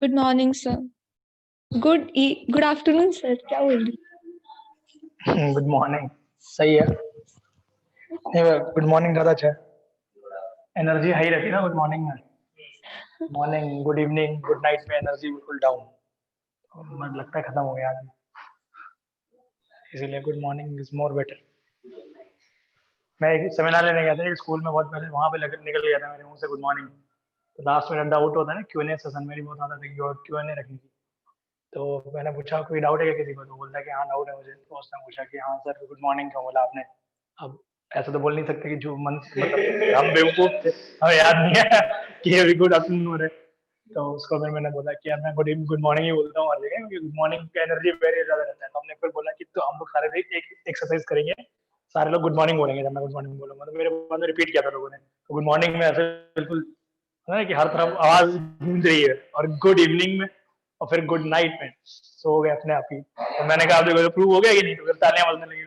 Good morning sir. Good afternoon sir, क्या बोल रही? Good morning. सही है। नहीं, गुड मॉर्निंग ज्यादा अच्छा है। एनर्जी हाई रहती है ना गुड मॉर्निंग में। Morning, good evening, good night में एनर्जी बिल्कुल डाउन। मुझे लगता है खत्म हो गया आज, इसीलिए good morning is more better. मैं एक सेमिनार लेने गया था एक स्कूल में बहुत पहले, वहां पे निकल गया था मेरे मुंह से गुड मॉर्निंग। तो लास्ट में डाउट होता है ना, क्यू एन ए सेशन मेरी बहुत आता था कि क्यू एन ए रखनी थी। तो मैंने पूछा कोई डाउट है क्या किसी को, तो बोलता है कि हाँ डाउट है मुझे। तो उसने पूछा कि हाँ सर गुड मॉर्निंग क्यों बोला आपने। अब ऐसा तो बोल नहीं सकते कि जो मन मतलब हम बेवकूफ थे, हमें याद नहीं है कि अभी गुड आफ्टरनून हो रहे। तो उसको फिर मैंने बोला कि यार मैं गुड मॉर्निंग ही बोलता हूँ हर जगह, क्योंकि गुड मॉर्निंग का एनर्जी वेरी ज्यादा रहता है। तो हमने फिर बोला कि तो हम लोग सारे भी एक एक्सरसाइज करेंगे, सारे लोग गुड मॉर्निंग बोलेंगे जब मैं गुड मॉर्निंग बोलूंगा। तो मेरे बाद में रिपीट किया था लोगों ने। तो गुड मॉर्निंग में ऐसे बिल्कुल है कि हर तरफ आवाज गूंज रही है, और गुड इवनिंग में और फिर गुड नाइट में सो हो गए अपने आप ही। तो मैंने कहा आप देखो प्रूव हो गया कि नहीं, तो फिर तालियां बजने लगी।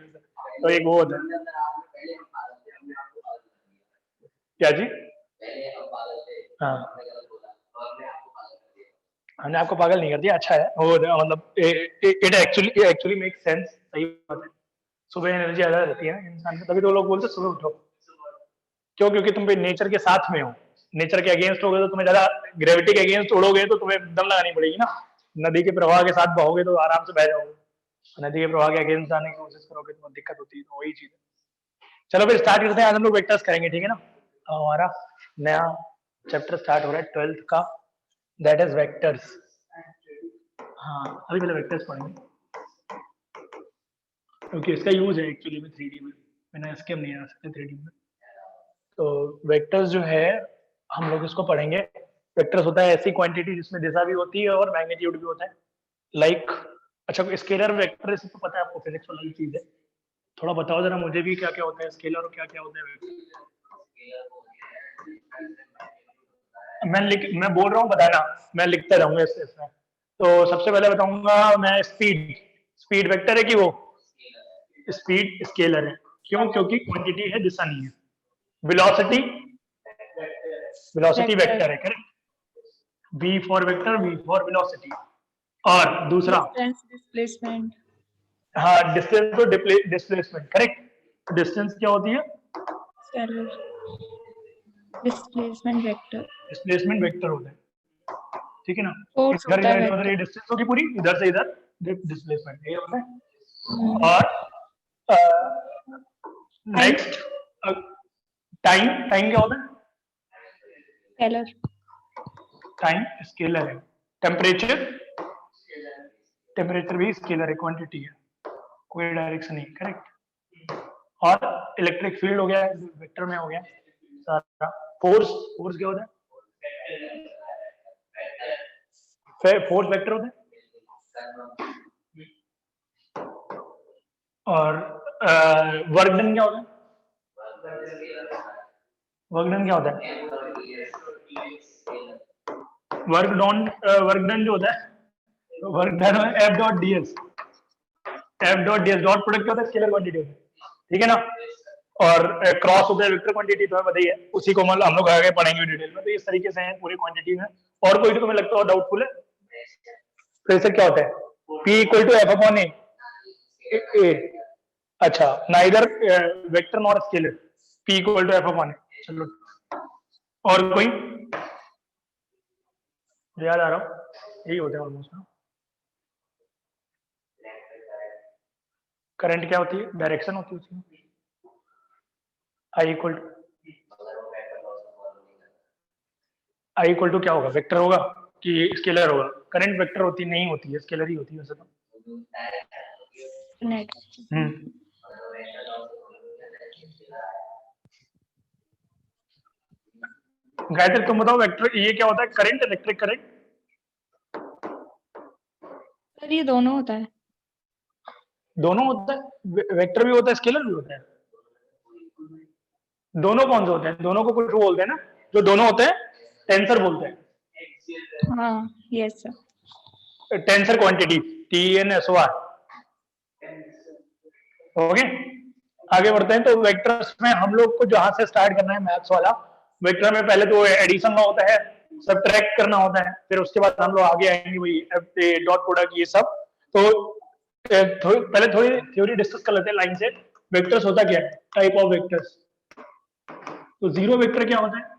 तो एक वो होता है क्या जी। हाँ, हमने आपको पागल नहीं कर दिया, अच्छा है वो मतलब इट एक्चुअली मेक सेंस। सही बात है, सुबह एनर्जी ज्यादा रहती है ना इंसान की, तभी तो लोग बोलते हैं सुबह उठो। क्यों? क्योंकि तुम भी नेचर के साथ में हो। नेचर के अगेंस्ट होगे तो तुम्हें ज्यादा, ग्रेविटी के अगेंस्ट उड़ोगे तो तुम्हें दम लगानी पड़ेगी ना। नदी के प्रवाह के साथ बहोगे तो आराम से बह जाओगे, नदी के प्रवाह के अगेंस्ट जाने की कोशिश करोगे तो दिक्कत होती है। तो वही चीज है। चलो फिर स्टार्ट करते हैं, आज हम लोग वेक्टर्स करेंगे, ठीक है ना। हमारा नया चैप्टर स्टार्ट हो रहा है 12th का, दैट इज वेक्टर्स। हाँ, अभी पहले वेक्टर्स पढ़ेंगे क्योंकि इसका यूज है एक्चुअली में 3D में, बिना इसके हम नहीं आ सकते 3D में। तो वेक्टर्स जो है हम लोग इसको पढ़ेंगे। वेक्टर्स होता है ऐसी क्वांटिटी जिसमें दिशा भी होती है और मैग्नीट्यूड भी होता है। लाइक अच्छा, स्केलर वेक्टर से तो पता है आपको, फिजिक्स वाली चीज है। थोड़ा बताओ जरा मुझे भी क्या क्या होता है स्केलर और क्या क्या होता है वेक्टर। मैं बोल रहा हूँ बताना, मैं लिखता रहूंगा इसमें। तो सबसे पहले बताऊंगा मैं स्पीड। स्पीड वेक्टर है कि वो स्पीड स्केलर है। क्यों? क्योंकि क्वांटिटी है, दिशा नहीं है। Velocity, velocity vector. वेक्टर है, correct. V for vector, V for velocity. और दूसरा डिस्टेंस, डिस्प्लेसमेंट। हाँ, डिस्टेंस तो डिस्प्लेसमेंट, करेक्ट। डिस्टेंस क्या होती है? Scalar. Displacement vector. Displacement vector होता है, ठीक है ना। फोर्स इधर होता है मतलब वेक्टर। ये डिस्टेंस होगी पूरी, इधर से इधर डिस्प्लेसमेंट ये होता है। और टाइम। Next time. टाइम क्या होता है? स्केलर। टाइम स्केलर है। टेम्परेचर, टेम्परेचर भी स्केलर है, क्वांटिटी है, कोई डायरेक्शन नहीं, करेक्ट। और इलेक्ट्रिक फील्ड हो गया, वेक्टर में हो गया सारा। फोर्स, फोर्स क्या होता है? फोर्स वेक्टर होता है। और वर्क डन क्या होता है? वर्क डन क्या होता है? वर्क डन जो होता है, work done F dot D S. F dot D S dot product क्या होता है? स्केलर क्वांटिटी होता है, ठीक है ना। और क्रॉस होता है वेक्टर क्वांटिटी, तो पता ही है, उसी को मतलब हम लोग आगे पढ़ेंगे डिटेल में। तो इस तरीके से है पूरी क्वांटिटी में। और कोई तो तुम्हें लगता हो डाउटफुल है? फिर से क्या होता है? P equal to F upon A. अच्छा, neither vector nor scalar, P equal to F upon A. चलो, और कोई याद आ रहा हो? यही होता है ऑलमोस्ट ना। करंट क्या होती है? डायरेक्शन होती है उसमें। I equal to, I equal to क्या होगा? वेक्टर होगा कि स्केलर होगा? करंट वेक्टर होती नहीं होती है, स्केलर ही होती है वैसे तो। नेट। गायत्री तुम बताओ, वेक्टर ये क्या होता है? Current, electric current? सर ये दोनों होता है। दोनों होता है, वेक्टर भी होता है स्केलर भी होता है। दोनों कौन से होते हैं? दोनों को कुछ वो बोलते हैं ना, जो दोनों होते हैं टेंसर बोलते हैं। हाँ, yes sir. Tensor quantity, TNSOR। Okay, आगे बढ़ते हैं। तो वेक्टर्स में हम लोग को जहां से स्टार्ट करना है मैथ्स वाला, वेक्टर में पहले तो एडिशन लॉ होता है, सब्ट्रैक्ट करना होता है, फिर उसके बाद हम लोग आगे आएंगे वही डॉट प्रोडक्ट ये सब। तो पहले थोड़ी थ्योरी डिस्कस कर लेते हैं लाइन से। वेक्टर्स होता क्या है, टाइप ऑफ वेक्टर्स। तो जीरो वेक्टर क्या होता है?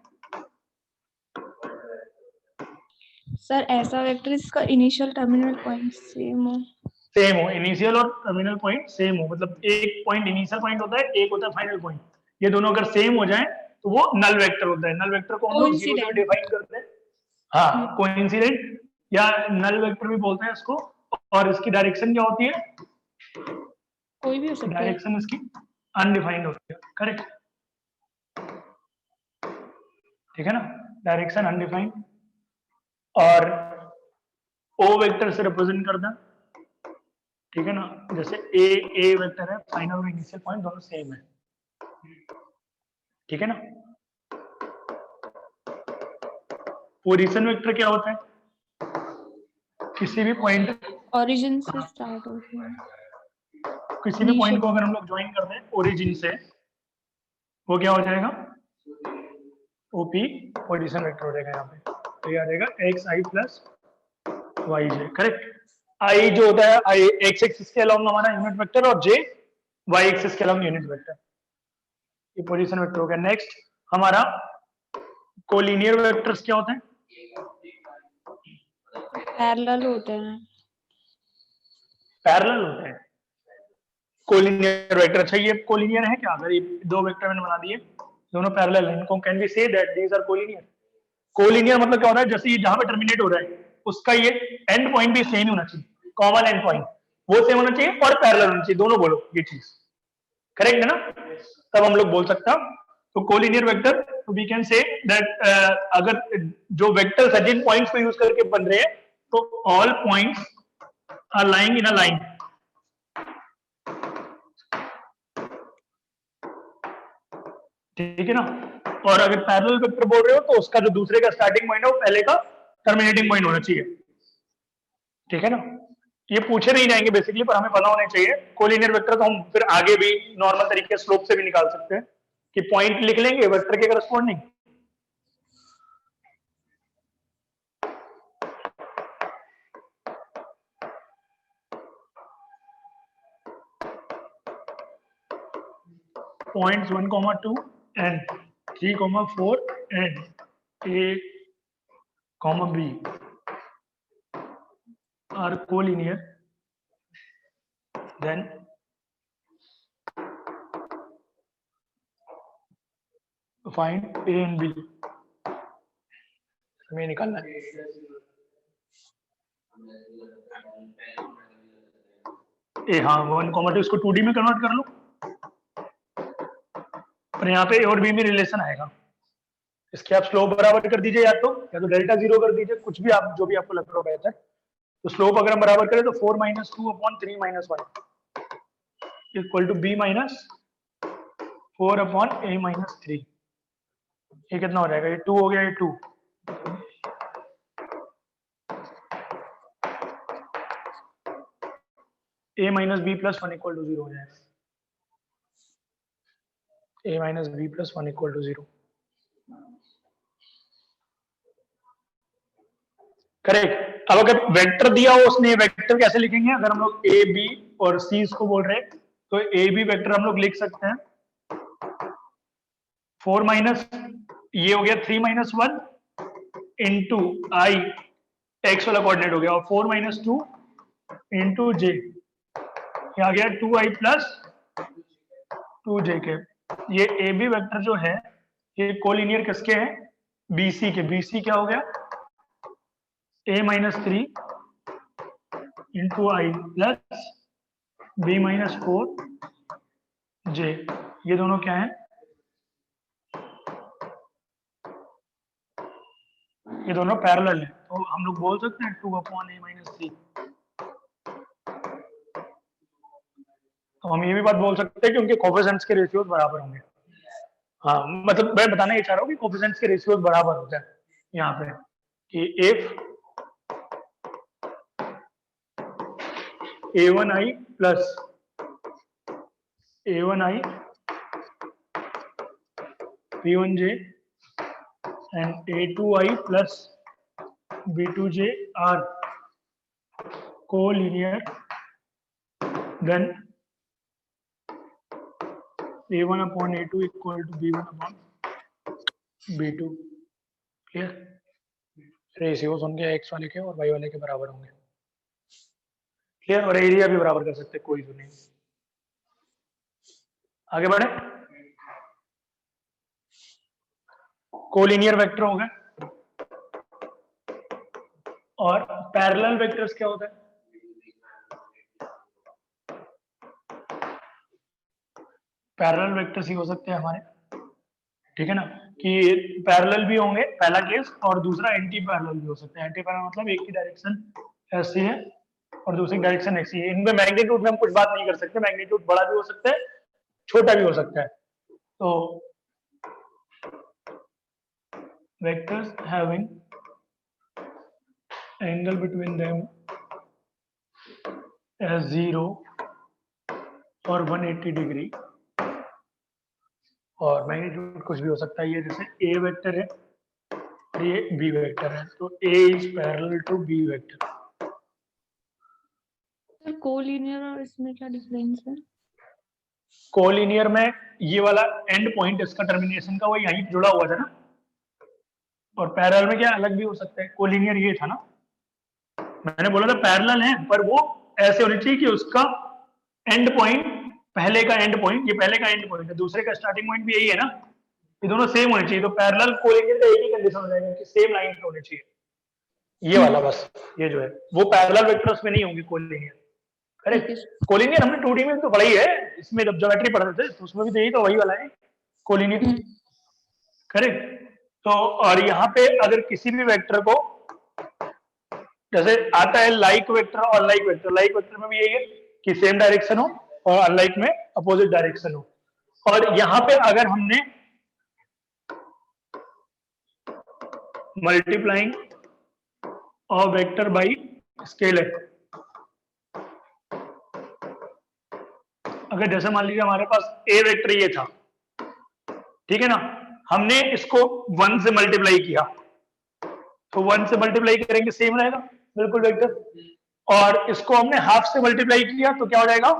सर ऐसा वेक्टर जिसका इनिशियल टर्मिनल पॉइंट सेम हो, इनिशियल और टर्मिनल पॉइंट सेम हो, मतलब एक पॉइंट इनिशियल पॉइंट होता है, एक होता है फाइनल पॉइंट। ये दोनों अगर सेम हो जाए तो वो नल वेक्टर होता है। नल वेक्टर को हम लोग जीरो से कोइंसिडेंट। डिफाइन करते हैं। हाँ, कोइंसिडेंट या नल वेक्टर भी बोलते हैं इसको। और इसकी डायरेक्शन क्या होती है? कोई भी हो सकता है। डायरेक्शन इसकी अनडिफाइंड होती है, करेक्ट? ठीक है ना, डायरेक्शन अनडिफाइंड। और ओ वेक्टर से रिप्रेजेंट करता है, ठीक है ना। जैसे ए वेक्टर है, फाइनल और इनिशियल पॉइंट दोनों सेम है, ठीक है ना। पोजीशन वेक्टर क्या होता है? किसी भी पॉइंट, ओरिजिन से स्टार्ट होती है। किसी भी पॉइंट को अगर हम लोग ज्वाइन कर दें ओरिजिन से, वो क्या हो जाएगा? ओपी पोजीशन वेक्टर हो जाएगा यहाँ पे। तो ये आ जाएगा एक्स आई प्लस वाई जे, करेक्ट। आई जो होता है, आई एक्स एक्सिस के अलोंग हमारा यूनिट वेक्टर, और जे वाई एक्सिस के अलोंग यूनिट वेक्टर। ये पोजीशन वेक्टर हो गया। नेक्स्ट हमारा कोलिनियर वेक्टर्स क्या होते हैं? पैरेलल होते हैं। पैरेलल होते हैं कोलिनियर वेक्टर। अच्छा, ये कोलिनियर है क्या? अगर ये दो वेक्टर मैंने बना दिए, दोनों पैरेलल हैं, इनको can we say that these are collinear? Collinear मतलब क्या होता है? जैसे ये जहां पे टर्मिनेट हो रहा है उसका ये एंड पॉइंट भी सेम ही होना चाहिए, कॉमन एंड पॉइंट वो सेम होना चाहिए और पैरेलल होना चाहिए, दोनों बोलो ये चीज, करेक्ट है ना? तब हम लोग बोल सकते हैं तो कोलिनियर वेक्टर। तो वी कैन से दैट अगर जो वेक्टर्स है जिन पॉइंट्स को यूज करके बन रहे हैं, तो all points are lying in a line, ठीक है ना। और अगर पैरेलल वेक्टर बोल रहे हो तो उसका जो दूसरे का स्टार्टिंग पॉइंट है वो पहले का टर्मिनेटिंग पॉइंट होना चाहिए, ठीक है ना। ये पूछे नहीं जाएंगे बेसिकली, पर हमें पता होना चाहिए। कोलिनियर वेक्टर तो हम फिर आगे भी नॉर्मल तरीके स्लोप से भी निकाल सकते हैं कि पॉइंट लिख लेंगे वेक्टर के corresponding. Points 1, 2 and 3, 4 and A, B are collinear, then find A and B। हमें निकालना है। ए हाँ 1, 2 इसको 2D में कन्वर्ट कर लो, और यहाँ पे ए और बी में रिलेशन आएगा। इसके आप स्लोप बराबर कर दीजिए, या तो डेल्टा 0 कर दीजिए, कुछ भी आप जो भी आपको लग रहा हो बेहतर। तो स्लोप अगर हम बराबर करें तो 4 - 2 upon 3 - 1 equal to B minus 4 upon A minus 3। ये कितना हो जाएगा? ये 2 हो गया, ये 2। A minus B plus 1 equal to 0 हो जाएगा। A minus B plus 1 equal to 0, correct. अब अगर वेक्टर दिया हो उसने, वेक्टर कैसे लिखेंगे? अगर हम लोग ए बी और सी इसको बोल रहे हैं तो ए बी वेक्टर हम लोग लिख सकते हैं 4 माइनस, ये हो गया 3 - 1 इंटू आई, एक्स वाला कोऑर्डिनेट हो गया, और 4 - 2 इंटू जे, ये आ गया 2i प्लस 2j के। ये ए बी वेक्टर जो है ये कोलिनियर किसके हैं? बीसी के। बीसी क्या हो गया? a minus 3 into I plus b minus 4 जे। ये दोनों क्या है? ये दोनों पैरेलल है, तो हम लोग बोल सकते हैं 2 अपॉन a माइनस 3। तो हम ये भी बात बोल सकते हैं कि उनके कोफिशिएंट्स के रेशियोज बराबर होंगे। हाँ, मतलब मैं बताना ये चाह रहा हूँ कि कोफिशिएंट्स के रेशियोज बराबर होते हैं यहाँ पे, कि if a1i plus a1i b1j and a2i plus b2j are collinear, then a1 upon a2 equal to b1 upon b2. Clear? Ratio उनके x वाले के और y वाले के बराबर होंगे. क्लियर? और एरिया भी बराबर कर सकते, कोई तो नहीं. आगे बढ़े. कोलिनियर वेक्टर हो गए. और पैरेलल वेक्टर्स क्या होता है? पैरेलल वेक्टर्स ही हो सकते हैं हमारे, ठीक है ना, कि पैरेलल भी होंगे पहला केस, और दूसरा एंटी पैरेलल भी हो सकता है. एंटी पैरेलल मतलब एक की डायरेक्शन ऐसी है और दूसरी डायरेक्शन ऐसी है. इनमें मैग्नीट्यूड में हम कुछ बात नहीं कर सकते. मैग्नीट्यूड बड़ा भी हो सकता है, छोटा भी हो सकता है. तो vectors having angle between them as 0 और 180 डिग्री, और मैग्नीट्यूड कुछ भी हो सकता है. ये जैसे ए वेक्टर है और ये बी वेक्टर है, तो A is parallel to B vector. Sir collinear और इसमें क्या डिफरेंस है? कोलिनियर में ये वाला एंड पॉइंट इसका टर्मिनेशन का वो यहीं जुड़ा हुआ था ना, और पैरेलल में क्या अलग भी हो सकता है. कोलिनियर ये था ना, मैंने बोला था पैरेलल है, पर वो ऐसे होनी चाहिए कि उसका एंड पॉइंट पहले का एंड पॉइंट, ये पहले का एंड पॉइंट है, दूसरे का स्टार्टिंग पॉइंट भी यही है ना, ये दोनों सेम होने चाहिए. तो पैरेलल कोलिनियर का एक ही कंडीशन हो जाएगा कि सेम लाइन पे होने चाहिए. ये वाला बस, ये जो है वो पैरेलल वेक्टर्स में नहीं होंगे कोलिनियर. करेक्ट. कोलिनियर हमने 2D में तो पढ़ा ही है, इसमें जब ज्योमेट्री पढ़ते थे तो उसमें भी यही तो वही वाला है कोलिनियर. करेक्ट. तो और यहाँ पे अगर किसी भी वेक्टर को जैसे आता है लाइक वेक्टर और लाइक वेक्टर, लाइक वेक्टर में भी यही है कि सेम डायरेक्शन हो और अनलाइक में अपोजिट डायरेक्शन हो. और यहाँ पे अगर हमने मल्टीप्लाइंग और वेक्टर बाई स्केलर, अगर जैसे मान लीजिए हमारे पास ए वेक्टर ये था, ठीक है ना, हमने इसको 1 से मल्टीप्लाई किया, तो 1 से मल्टीप्लाई करेंगे सेम रहेगा बिल्कुल वेक्टर. और इसको हमने हाफ से मल्टीप्लाई किया तो क्या हो जाएगा?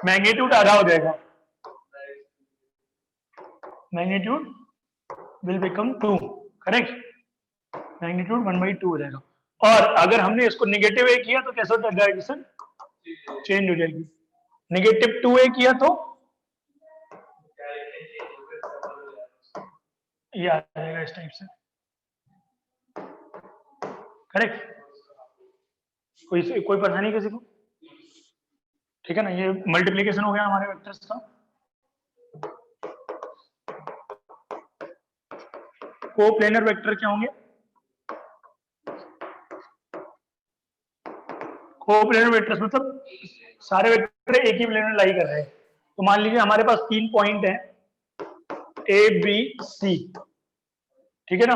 मैग्नीट्यूड आधा हो जाएगा. Magnitude will become 2. Correct. Magnitude 1/2 हो जाएगा. और अगर हमने इसको निगेटिव ए किया तो कैसा होता है? डायरेक्शन चेंज हो जाएगी. निगेटिव 2a किया तो ये आ जाएगा इस टाइप से. करेक्ट. कोई परेशानी किसी को? ठीक है ना. ये मल्टीप्लिकेशन हो गया हमारे वेक्टर्स का. कोप्लेनर वेक्टर क्या होंगे? कोप्लेनर वेक्टर्स मतलब सारे वेक्टर एक ही प्लेन में लाई कर रहे हैं. तो मान लीजिए हमारे पास 3 पॉइंट हैं ए बी सी, ठीक है ना.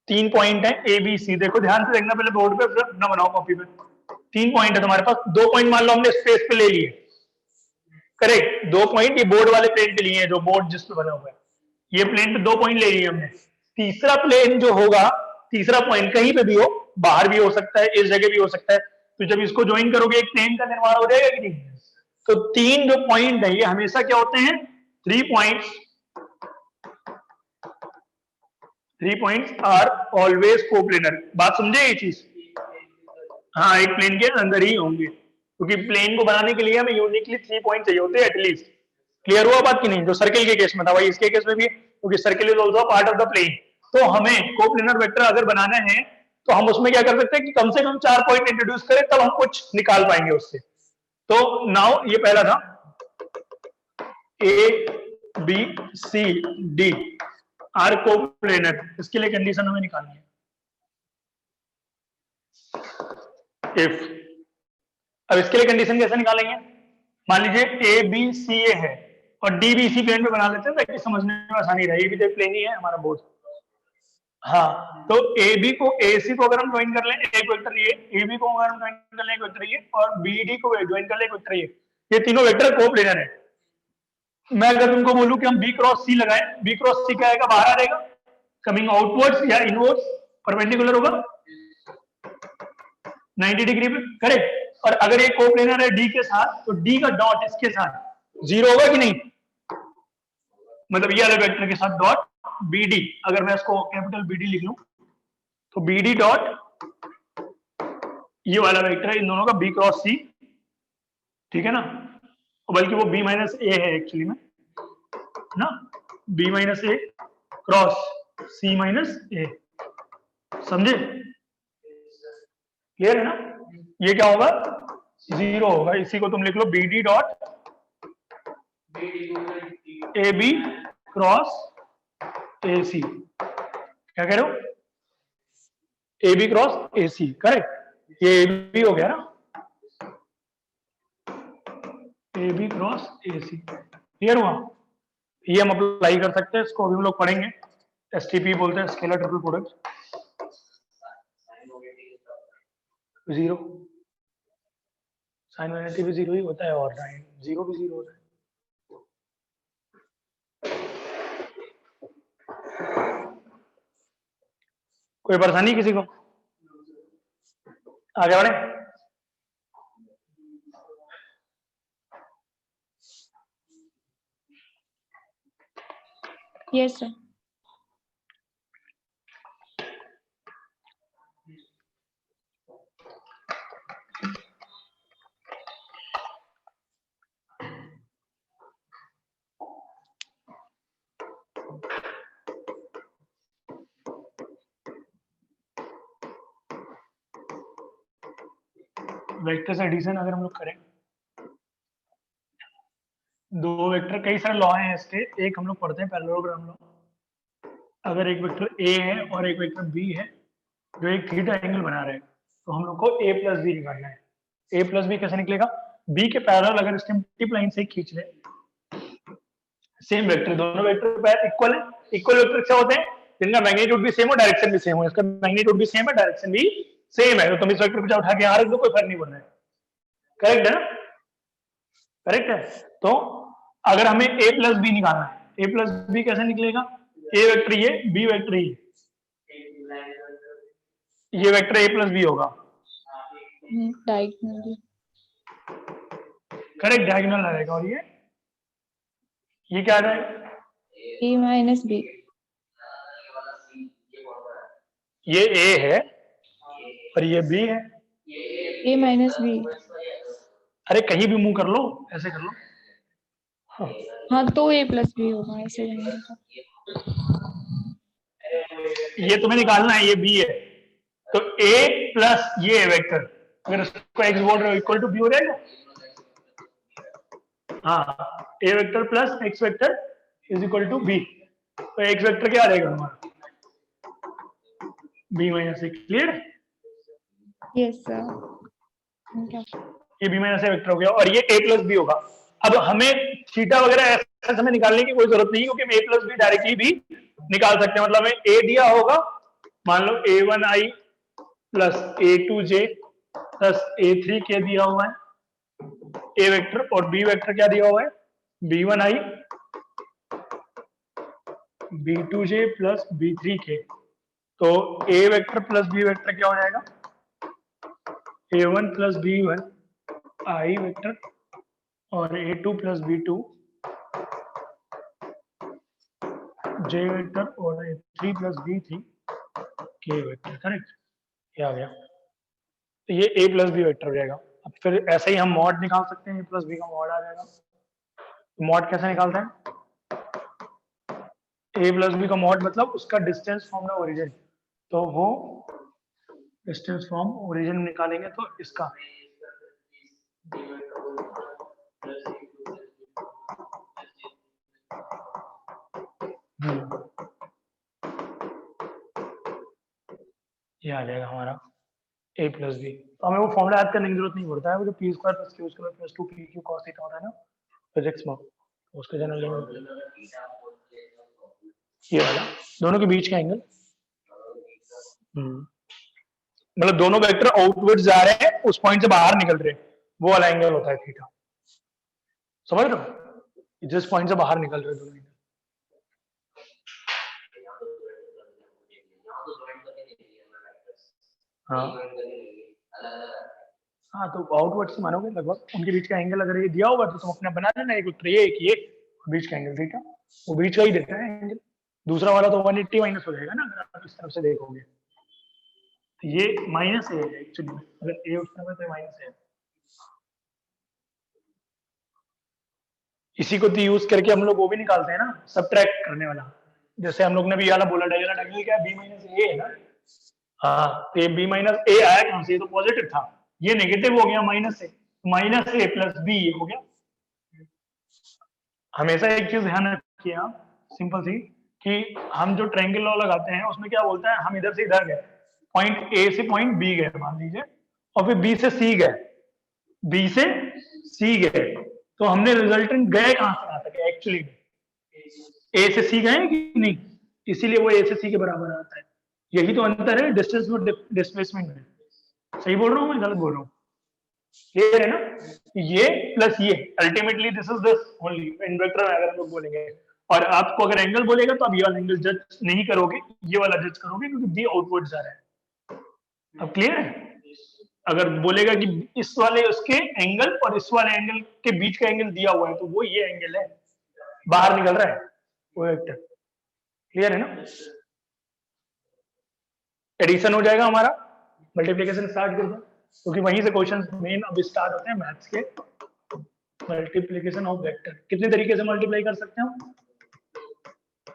3 पॉइंट है ए बी सी. देखो ध्यान से देखना, पहले बोर्ड पे फिर ना बनाओ कॉपी पे. 3 पॉइंट है तुम्हारे पास. 2 पॉइंट मान लो हमने स्पेस पे ले लिए. करेक्ट. 2 पॉइंट ये बोर्ड वाले प्लेन पे लिए हैं, जो बोर्ड जिस पे बना हुआ है, ये प्लेन पे 2 पॉइंट ले लिए हमने. तीसरा प्लेन जो होगा, तीसरा पॉइंट कहीं पे भी हो, बाहर भी हो सकता है, इस जगह भी हो सकता है, तो जब इसको ज्वाइन करोगे एक प्लेन का निर्माण हो जाएगा कि नहीं? तो 3 जो पॉइंट है ये हमेशा क्या होते हैं? 3 पॉइंट्स आर ऑलवेज कोप्लेनर. बात समझे ये चीज? हाँ, एक प्लेन के अंदर ही होंगे, क्योंकि प्लेन को बनाने के लिए हमें यूनिकली 3 पॉइंट चाहिए होते हैं एटलीस्ट. क्लियर हुआ बात कि नहीं? जो सर्किल के केस में था वही इसके केस में भी, क्योंकि circle is also part of the plane. तो हमें कोप्लेनर वेक्टर अगर बनाना है तो हम उसमें क्या कर सकते हैं कि कम से कम 4 पॉइंट इंट्रोड्यूस करें, तब हम कुछ निकाल पाएंगे उससे. तो नाउ ये पहला था A B C D are coplanar. इसके लिए कंडीशन हमें निकालनी है. इफ, अब इसके लिए कंडीशन कैसे निकालेंगे? मान लीजिए ए बी सी ए है और डी बी सी प्लेन पे बना लेते हैं ताकि समझने में आसानी रहे. ये भी तो प्लेन ही है हमारा बोर्ड. हाँ, तो ए बी को ए सी को अगर हम ज्वाइन कर लें एक वेक्टर ये, ए बी को अगर हम ज्वाइन कर लें एक वेक्टर ये, और बी डी को ज्वाइन कर लें एक वेक्टर ये तीनों वेक्टर कोप्लेनर है. मैं अगर तुमको बोलूं कि हम बी क्रॉस सी लगाएं, बी क्रॉस सी क्या आएगा, बाहर आ रहेगा, कमिंग आउटवर्ड्स या इनवर्ड्स, परपेंडिकुलर होगा 90 डिग्री पे, करेक्ट। और अगर ये कोप्लेनर है डी के साथ, तो डी का डॉट इसके साथ जीरो होगा कि नहीं, मतलब ये वाले वेक्टर के साथ डॉट बी डी, अगर मैं इसको कैपिटल बी डी लिख लूं तो बी डी डॉट ये वाला वेक्टर है इन दोनों का बी क्रॉस सी, ठीक है ना, बल्कि वो बी माइनस ए है एक्चुअली में ना, बी माइनस ए क्रॉस सी माइनस ए, समझे, क्लियर है ना। ये क्या होगा, जीरो होगा, इसी को तुम लिख लो B D dot A B cross A C, क्या कह रहे हो, A B cross A C, correct, ये ए बी हो गया ना, A B cross A C, clear हुआ। ये हम अप्लाई कर सकते हैं, इसको अभी हम लोग पढ़ेंगे, एसटीपी बोलते हैं, scalar triple product, zero sine variety भी जीरो ही होता है और साइन जीरो भी जीरो होता है। कोई परेशानी किसी को, आगे बढ़े। Yes sir. वेक्टर्स एडिशन अगर हम लोग करें, दो वेक्टर, कई सारे लॉ हैं इसके, एक हम लोग पढ़ते हैं पैरेललोग्राम लॉ, अगर एक वेक्टर ए है और एक वेक्टर बी है जो एक थीटा एंगल बना रहे हैं, तो हम लोग को ए प्लस बी निकालना है। ए प्लस बी कैसे निकलेगा, बी के पैरेलल अगर इसके टिप लाइन से खींच ले, सेम वेक्टर, दोनों वेक्टर इक्वल है, इक्वल वेक्टर क्या होते हैं, जिनका मैग्नीट्यूड भी सेम हो, डायरेक्शन भी सेम हो, इसका मैग्नीट्यूड भी सेम है, डायरेक्शन भी सेम है, तो तुम इस वेक्टर को उठा के यहाँ रख दो, कोई फर्क नहीं पड़ रहा है, करेक्ट है ना, करेक्ट है। तो अगर हमें a प्लस बी निकालना है, a प्लस बी कैसे निकलेगा, a वेक्टर ये, b वेक्टर ये वेक्टर a प्लस बी होगा, डायगोनल, करेक्ट, डायगोनल आएगा, और ये क्या आ जाएगा, a माइनस बी, ये a है और ये b है, a माइनस बी, अरे कहीं भी मूव कर लो, ऐसे कर लो, हाँ तो a प्लस बी होगा ऐसे जाएंगे तो। ये तुम्हें निकालना है, ये b है, तो a प्लस ये है वेक्टर, अगर इसको x बोल रहे हो इक्वल टू b हो जाएगा, हाँ, a vector plus x vector is equal to b, तो x वेक्टर क्या आ जाएगा हमारा, b minus A, clear, yes sir. ये b माइनस ए वेक्टर हो गया, और ये a प्लस बी होगा। अब हमें थीटा वगैरह ऐसा समय निकालने की कोई जरूरत नहीं, क्योंकि हम a प्लस बी डायरेक्टली भी निकाल सकते हैं, मतलब हमें a दिया होगा, मान लो a1i plus a2j plus a3k दिया हुआ है, a वेक्टर, और b वेक्टर क्या दिया हुआ है, b1i b2j प्लस b3k, तो a vector plus b vector क्या हो जाएगा, a1 plus b1 i vector और a2 plus b2 j vector और a3 plus b3 k vector, correct, ये आ गया, तो ये a प्लस बी वेक्टर हो जाएगा। अब फिर ऐसे ही हम मॉड निकाल सकते हैं, a प्लस बी का मॉड आ जाएगा, तो मॉड कैसे निकालते हैं, a प्लस बी का मॉड मतलब उसका डिस्टेंस फ्रॉम द ओरिजिन, तो वो डिस्टेंस फ्रॉम ओरिजिन निकालेंगे, तो इसका ये आ जाएगा हमारा a प्लस बी, तो हमें वो फॉर्मूला याद करने की जरूरत नहीं पड़ता है, वो जो P square plus Q square plus 2pq cos theta होता है ना फिजिक्स में, उसके जनरल ये वाला दोनों के बीच का एंगल, मतलब दोनों वेक्टर आउटवर्ड जा रहे हैं, उस पॉइंट से बाहर निकल रहे हैं, वो वाला एंगल होता है थीटा, समझ रहे हो, जिस पॉइंट से बाहर निकल रहे दोनों। हाँ हाँ, तो आउटवर्ड से मानोगे लगभग उनके बीच का एंगल अगर ये दिया होगा तो तुम अपने बना लेना, एक उत्तर ये बीच का एंगल थीटा, वो बीच का ही देता है एंगल। दूसरा वाला तो 180 माइनस हो जाएगा ना अगर आप इस तरफ से देखोगे, तो ये माइनस है एक्चुअली, अगर ए उस तरफ है तो माइनस है। इसी को तो यूज करके हम लोग वो भी निकालते हैं ना, सबट्रैक्ट करने वाला। जैसे हम लोग ने भी वाला बोला, डायगोनल एंगल क्या है, बी माइनस ए है ना। हाँ, तो ये बी माइनस ए आया कहाँ से, ये तो पॉजिटिव था, ये नेगेटिव हो गया माइनस ए, माइनस ए प्लस बी ये हो गया। हमेशा एक चीज ध्यान रखिए आप, सिंपल सी, कि हम जो ट्रायंगल लॉ लगाते हैं उसमें क्या बोलता है, हम इधर से इधर गए, पॉइंट ए से पॉइंट बी गए मान लीजिए, और फिर बी से सी गए, बी से सी गए, तो हमने रिजल्टेंट गए कहां से कहां तक एक्चुअली, ए से सी गए कि नहीं, इसीलिए वो ए से सी के बराबर आता है। यही तो अंतर है डिस्टेंस और डिस्प्लेसमेंट में। सही बोल रहा हूँ मैं, गलत बोल रहा हूँ? क्लियर है ना? ये प्लस ये ultimately this is this only in vector अगर हम लोग बोलेंगे। और आपको अगर एंगल बोलेगा तो आप ये वाला एंगल जज नहीं करोगे, ये वाला जज करोगे, क्योंकि बी आउटवर्ड जा रहा है। अब क्लियर है? अगर बोलेगा कि इस वाले उसके एंगल और इस वाले एंगल के बीच का एंगल दिया हुआ है, तो वो ये एंगल है, बाहर निकल रहा है वो वेक्टर। क्लियर है ना? एडिशन हो जाएगा हमारा, मल्टीप्लिकेशन स्टार्ट कर दो, क्योंकि वहीं से क्वेश्चन मेन अब स्टार्ट होते हैं मैथ्स के। मल्टीप्लिकेशन ऑफ वेक्टर कितने तरीके से मल्टीप्लाई कर सकते हैं हम?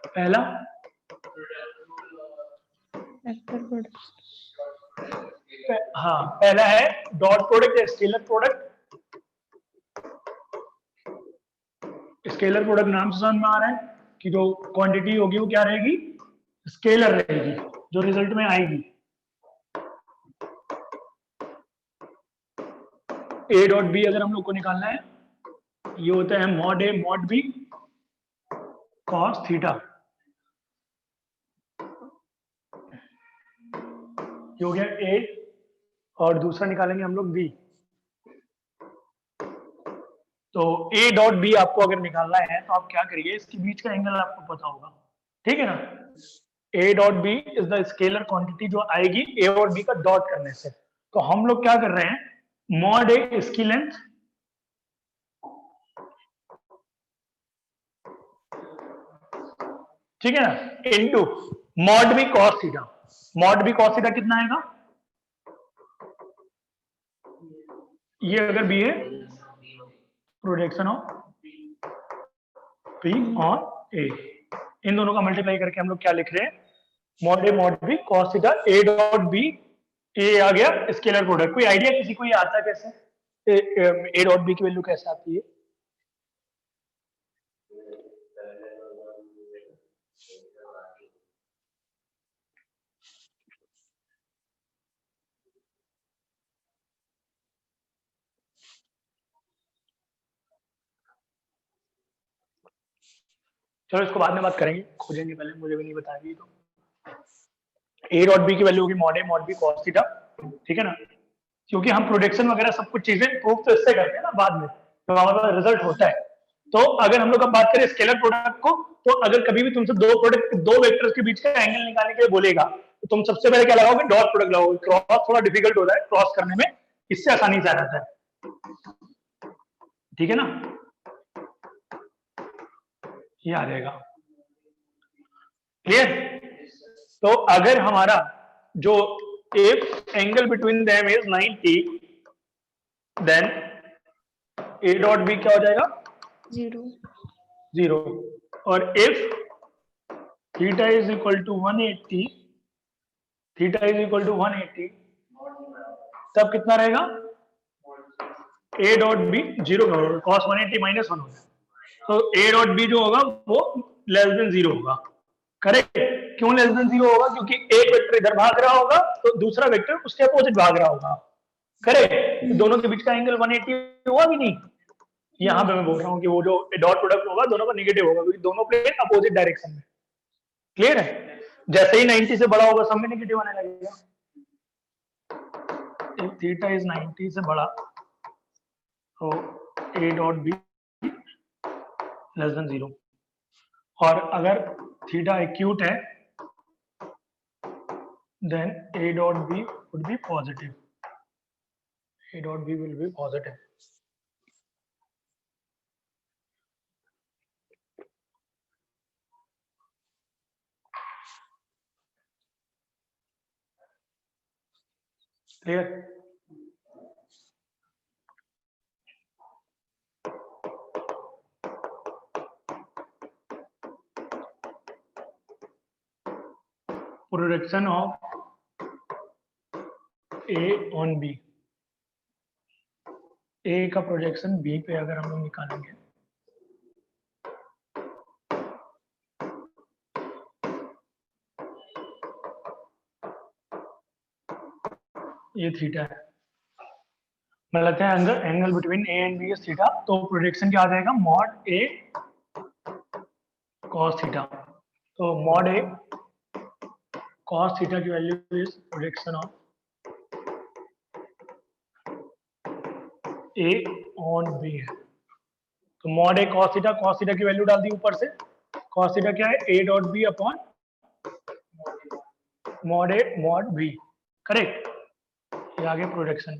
पहला वेक्टर प्रोडक्ट, हाँ, पहला है डॉट प्रोडक्ट या स्केलर प्रोडक्ट। स्केलर प्रोडक्ट नाम से समझ में आ रहा है कि जो क्वांटिटी होगी वो क्या रहेगी, स्केलर रहेगी, जो रिजल्ट में आएगी। ए डॉट बी अगर हम लोग को निकालना है, ये होता है mod A mod B cos theta, ये हो गया ए, और दूसरा निकालेंगे हम लोग बी। तो ए डॉट बी आपको अगर निकालना है तो आप क्या करिए, इसके बीच का एंगल आपको पता होगा, ठीक है ना। A dot B is the scalar quantity जो आएगी ए और बी का डॉट करने से। तो हम लोग क्या कर रहे हैं, मॉड ए इसकी लेंथ, ठीक है ना, into mod B cos theta. Mod B cos theta कितना आएगा, ये अगर बी है, projection of B on A, इन दोनों का मल्टीप्लाई करके हम लोग क्या लिख रहे हैं, mod A mod B cos theta, A dot B, A आ गया स्केलर प्रोडक्ट। कोई आइडिया किसी को ये आता कैसे, ए डॉट बी की वैल्यू कैसे आती है? चलो इसको बाद में बात करेंगे, खोजेंगे, पहले मुझे भी नहीं बता रही। तो ए डॉट बी की वैल्यू होगी mod A mod B cos theta, ठीक है ना, क्योंकि हम प्रोडक्शन वगैरह सब कुछ चीजें प्रूफ तो इससे करते हैं ना बाद में, तो हमारे पास रिजल्ट होता है। तो अगर हम लोग अब बात करें स्केलर प्रोडक्ट को, तो अगर कभी भी तुमसे दो प्रोडक्ट, दो वेक्टर्स के बीच का एंगल निकालने के लिए बोलेगा, तो तुम सबसे पहले क्या लगाओगे, डॉट प्रोडक्ट लगाओगे। क्रॉस थोड़ा डिफिकल्ट होता है क्रॉस करने में, इससे आसानी से आ जाता है, ठीक है ना, ये आ जाएगा। क्लियर? तो अगर हमारा जो if angle between them is 90, then A dot B क्या हो जाएगा, 0, 0। और if theta is equal to 180, theta is equal to 180, तब कितना रहेगा, A dot B 0 cos 180 minus 1 होगा, तो ए डॉट बी जो होगा वो लेस देन 0 होगा। करेक्ट? क्यों लेस देन 0 होगा, क्योंकि एक वेक्टर इधर भाग रहा होगा तो दूसरा वेक्टर उसके अपोजिट भाग रहा होगा। करेक्ट? तो दोनों के बीच का एंगल 180 हुआ भी नहीं। यहाँ पे मैं बोल रहा हूँ कि वो जो डॉट प्रोडक्ट होगा दोनों का नेगेटिव होगा, क्योंकि दोनों प्लेन अपोजिट डायरेक्शन में। क्लियर है? जैसे ही 90 से बड़ा होगा सब में नेगेटिव आने लगेगा। if थीटा इज 90 से बड़ा, तो A dot be less than 0। और अगर थीटा एक्यूट है then a dot b would be positive. A dot b will be positive. Clear? Projection of A on B. A का projection B पे अगर हम लोग निकालेंगे ये थीटा है, मैं लेते हैं angle between A and B is theta, तो प्रोजेक्शन क्या आ जाएगा मॉड A cos थीटा। तो मॉड A cos थीटा की value is projection of A on B है। तो मॉड A cos थीटा की वैल्यू डाल दी ऊपर से। cos थीटा क्या है A dot B upon mod A mod B, correct. ये आगे प्रोजेक्शन,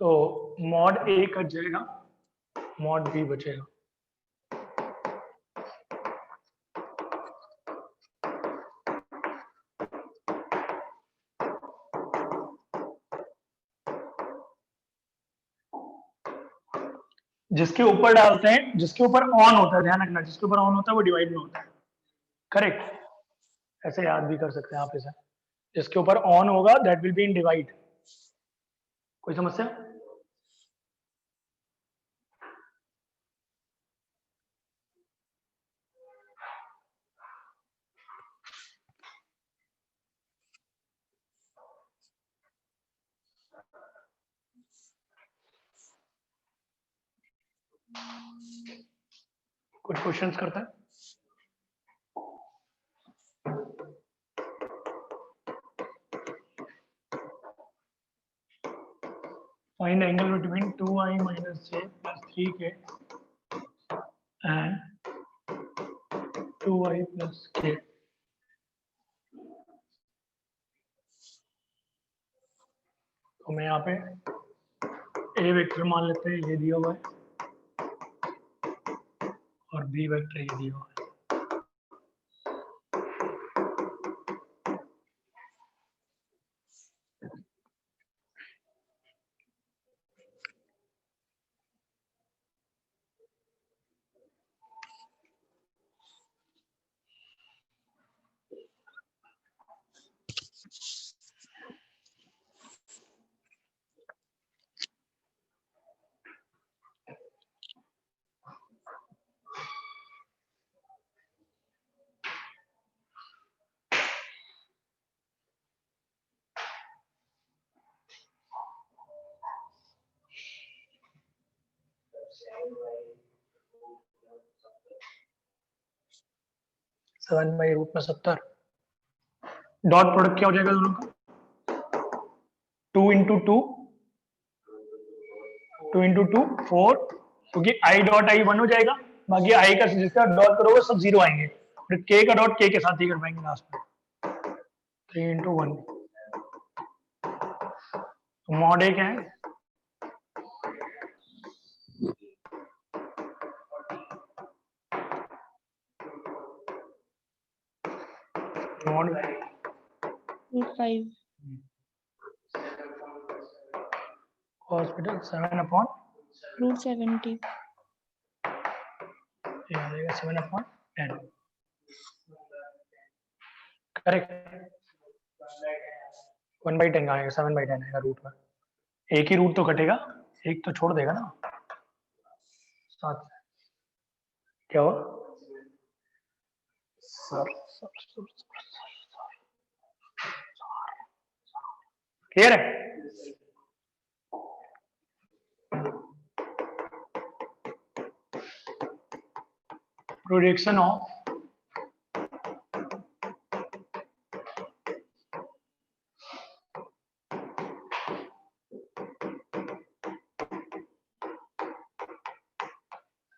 तो मॉड A कट जाएगा, मॉड B बचेगा। जिसके ऊपर डालते हैं, जिसके ऊपर ऑन होता है, ध्यान रखना, जिसके ऊपर ऑन होता है वो डिवाइड में होता है, करेक्ट। ऐसे याद भी कर सकते हैं आप इसे, जिसके ऊपर ऑन होगा that will be in divide. कोई समस्या? कुछ क्वेश्चंस करते हैं। Find angle between 2i minus j plus 3k and 2i plus k. तो मैं यहाँ पे a वेक्टर मान लेते हैं, ये दिया हुआ है, और b वेक्टर ये दिया हुआ है। सेवन बाई रूट में 70, डॉट प्रोडक्ट क्या हो जाएगा दोनों का, 2 इंटू 2, 2 इंटू 2 4, क्योंकि आई डॉट आई 1 हो जाएगा, बाकी आई का जिसका डॉट करोगे सब 0 आएंगे, फिर के का डॉट के साथ ही कर पाएंगे लास्ट में। 3 इंटू 1, तो मॉड ए क्या है, मॉड √5 हॉस्पिटल 7 अपॉन √70 ये आ जाएगा 7 अपॉन 10, करेक्ट। 1/10 आएगा, 7/10 आएगा रूट में, एक ही रूट तो कटेगा, एक तो छोड़ देगा ना साथ। क्या हुआ सर? क्लियर है? प्रोजेक्शन ऑफ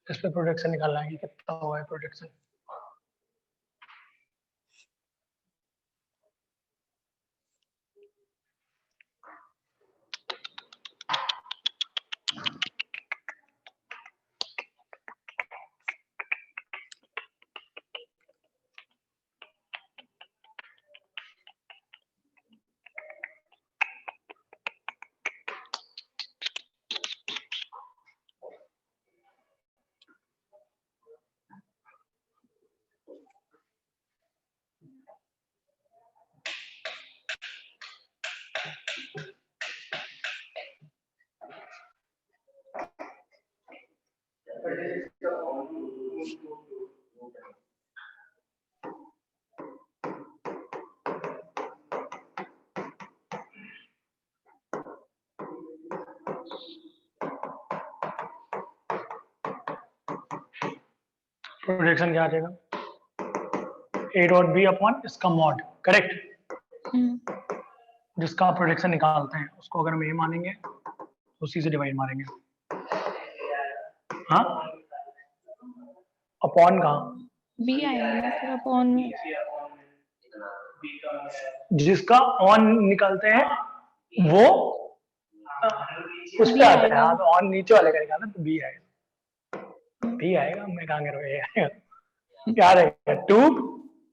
इस पे प्रोडक्शन निकालना है कि कितना हुआ है प्रोडक्शन। प्रोडक्शन क्या आ जाएगा, ए डॉट बी अपॉन इसका मॉड, करेक्ट। जिसका प्रोडक्शन निकालते हैं उसको अगर हम ए मानेंगे तो उसी से डिवाइड मारेंगे। हाँ, अपॉन कहाँ, बी आएगा ना फिर अपॉन में। जिसका ऑन निकालते हैं वो उस B पे आता है। आएगा। हाँ, तो ऑन नीचे वाले का निकालना तो बी आएगा। बी आएगा, मैं कहाँ कह रहा हूँ, ए आएगा। क्या रहेगा, 2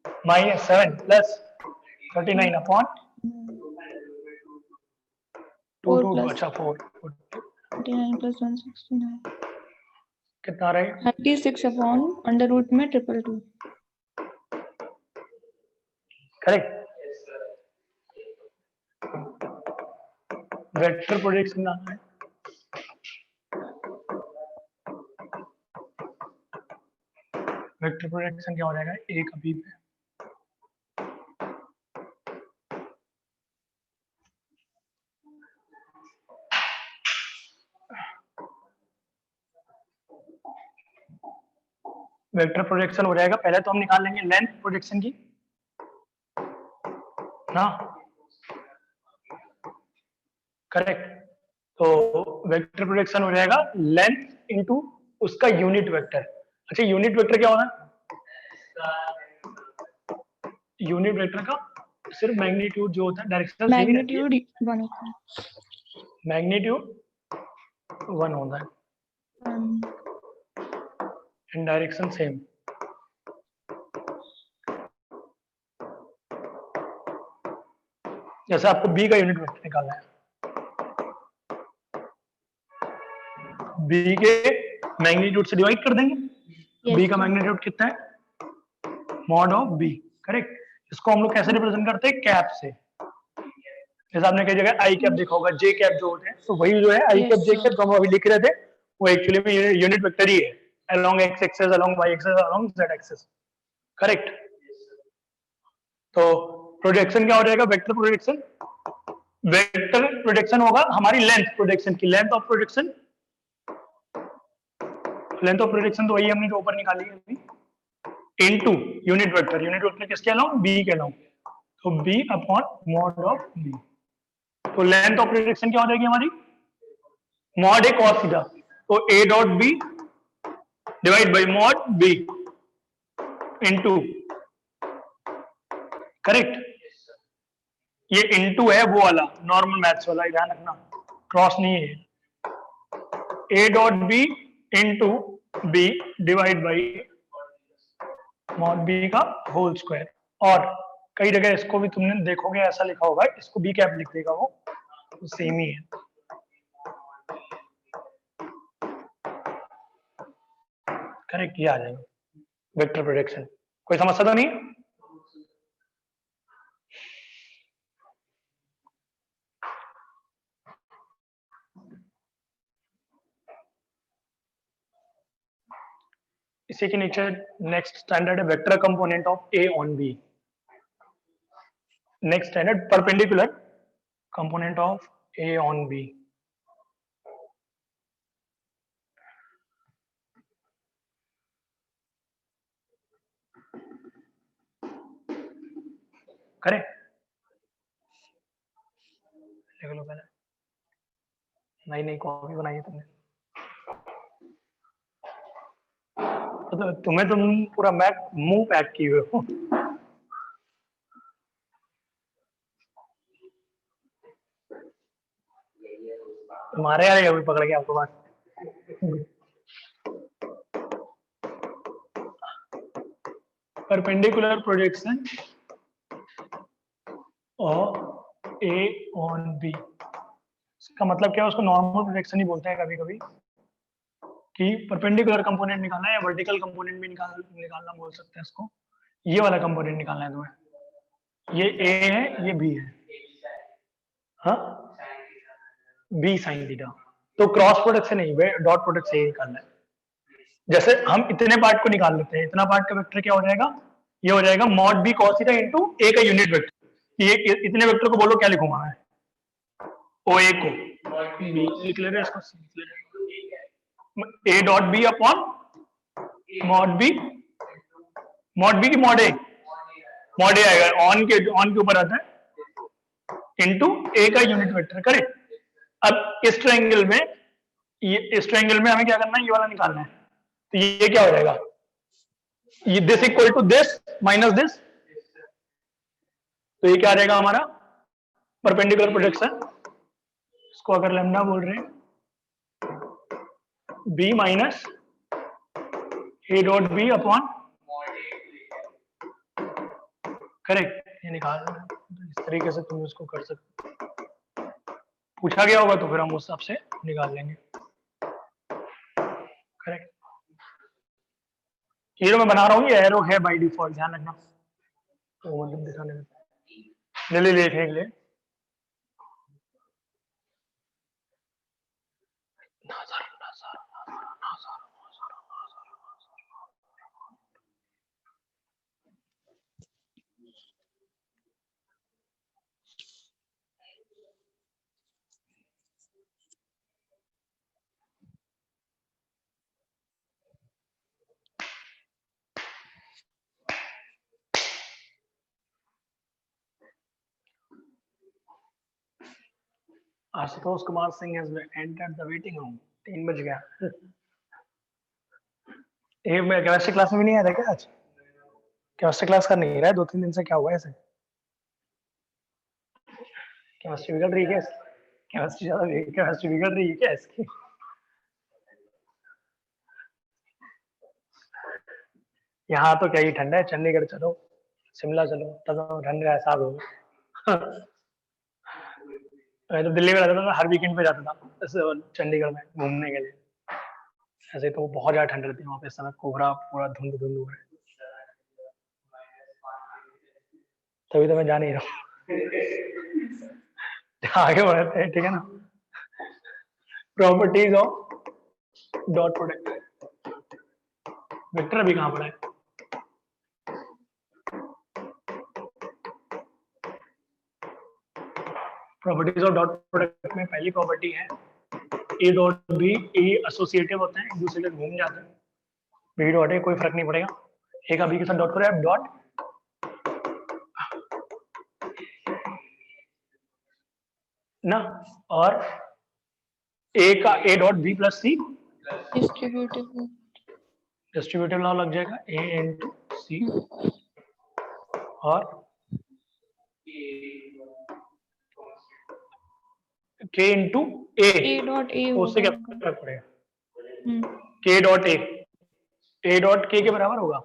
- 7 प्लस 39 अपॉन 2 4 2 प्लस अच्छा 4 39 प्लस 169 कितना रहेगा, 36 अपॉन अंडर रूट में 222। करेक्ट। वेक्टर प्रोजेक्शन लाना है, वेक्टर प्रोजेक्शन क्या हो जाएगा, ए का बी पे वेक्टर प्रोजेक्शन हो जाएगा। पहले तो हम निकाल लेंगे लेंथ प्रोजेक्शन की ना, करेक्ट। तो वेक्टर प्रोजेक्शन हो जाएगा लेंथ इनटू उसका यूनिट वेक्टर। अच्छा, यूनिट वेक्टर क्या होना है, यूनिट वेक्टर का सिर्फ मैग्नीट्यूड जो होता है, डायरेक्शन सेम ही रहती है, मैग्नीट्यूड 1 होता है। मैग्नीट्यूड 1 होता है एंड डायरेक्शन सेम। जैसे आपको बी का यूनिट वेक्टर निकालना है, बी के मैग्नीट्यूड से डिवाइड कर देंगे। Yes, बी का sir. मैग्नीट्यूड कितना है, मॉड ऑफ बी, करेक्ट। इसको हम लोग कैसे रिप्रेजेंट करते हैं, कैप से। जैसे आपने कई जगह आई कैप देखा होगा, जे कैप जो होते हैं, तो वही जो है आई Yes, कैप जे sir. कैप जो हम अभी लिख रहे थे वो एक्चुअली में यूनिट वेक्टर ही है, along X axis, along Y axis, along Z axis, correct. तो प्रोजेक्शन क्या हो जाएगा, वेक्टर प्रोजेक्शन। वेक्टर प्रोजेक्शन होगा हमारी लेंथ प्रोजेक्शन की, length of projection, length of projection तो वही हमने जो ऊपर निकाली है अभी, into unit vector. Unit vector किसके अलोंग, बी के अलोंग, तो B upon mod of B. तो लेंथ ऑफ प्रोजेक्शन क्या हो जाएगी हमारी, मॉड ए कॉस थीटा, तो A dot B divide by mod B into, correct. ये इनटू है वो वाला नॉर्मल मैथ्स वाला, ध्यान रखना, क्रॉस नहीं है। A dot B into B divide by mod B का होल स्क्वायर। और कई जगह इसको भी तुमने देखोगे ऐसा लिखा होगा, इसको बी कैप लिख देगा वो, तो सेम ही है। करेक्ट, ये आ जाएगा वेक्टर प्रोजेक्शन। कोई समस्या तो नहीं, इसी के नीचे नेक्स्ट स्टैंडर्ड है vector component of A on B. Next standard perpendicular component of A on B. करें, लिख लो पहले, नई नई कॉपी बनाई है तुमने। तो तुम्हें तुम पूरा मैक मुंह पैक किए हुए हो। तुम्हारे यार अभी पकड़ के आपको बात। Perpendicular projection of A on B, इसका मतलब क्या है, उसको नॉर्मल प्रोजेक्शन ही बोलते हैं कभी कभी, कि परपेंडिकुलर कंपोनेंट निकालना है या वर्टिकल कंपोनेंट भी निकालना बोल सकते हैं इसको। ये वाला कंपोनेंट निकालना है तुम्हें, ये ए है ये बी है, हाँ बी साइन थीटा। तो क्रॉस प्रोडक्ट से नहीं, डॉट प्रोडक्ट से ही निकालना है। जैसे हम इतने पार्ट को निकाल लेते हैं, इतना पार्ट का वेक्टर क्या हो जाएगा, ये हो जाएगा mod B cos theta into A का यूनिट वेक्टर। ये इतने वेक्टर को बोलो क्या लिखूंगा मैं, ओ ए को बी लिख ले रहे हैं, इसको A dot B upon mod B की मॉड ए आएगा, ऑन के ऊपर आता है इनटू ए का यूनिट वेक्टर। करेक्ट। अब इस ट्रायंगल में, इस ट्रायंगल में हमें क्या करना है, ये वाला निकालना है। तो ये क्या हो जाएगा, ये this equal to this minus this, तो ये क्या आ जाएगा हमारा परपेंडिकुलर प्रोजेक्शन। इसको अगर लैम्डा बोल रहे हैं, B minus A dot B upon, correct, ये निकाल रहे हैं। इस तरीके से तुम इसको कर सकते हो, पूछा गया होगा तो फिर हम उस हिसाब से निकाल लेंगे। करेक्ट। ये जो मैं बना रहा हूँ ये एरो है बाय डिफॉल्ट, ध्यान रखना, तो मतलब दिखाने में ले लिखने के लिए। Ashutosh Kumar Singh has entered the waiting room। 3 बज गया। ये मैं केमिस्ट्री क्लास में भी नहीं आया था क्या आज? केमिस्ट्री क्लास कर नहीं रहा है 2-3 दिन से, क्या हुआ ऐसे? केमिस्ट्री बिगड़ रही है क्या? केमिस्ट्री बिगड़ रही है क्या इसकी? यहाँ तो क्या ही ठंडा है, चंडीगढ़ चलो, शिमला चलो, तब ठंड का एहसास होगा। मैं तो दिल्ली में रहता था, मैं हर वीकेंड पे जाता था ऐसे चंडीगढ़ में घूमने के लिए। ऐसे तो बहुत ज्यादा ठंड रहती है वहाँ पे, इस समय कोहरा पूरा धुंध हो रहा है, तभी तो मैं जा नहीं रहा हूँ। आगे बढ़ते हैं, ठीक है ना। Properties of dot product, vector अभी कहाँ पड़ा है? प्रॉपर्टीज ऑफ डॉट प्रोडक्ट में पहली प्रॉपर्टी है A dot B, A associative होते हैं, एक दूसरे के घूम जाते हैं। बी डॉट ए कोई फर्क नहीं पड़ेगा, ए का बी के साथ डॉट करो, एफ डॉट ना, और ए का A dot B plus C distributive law लग जाएगा, ए इनटू सी, और के इंटू ए डॉट ए, उससे क्या फर्क पड़ेगा, के डॉट ए डॉट के बराबर होगा,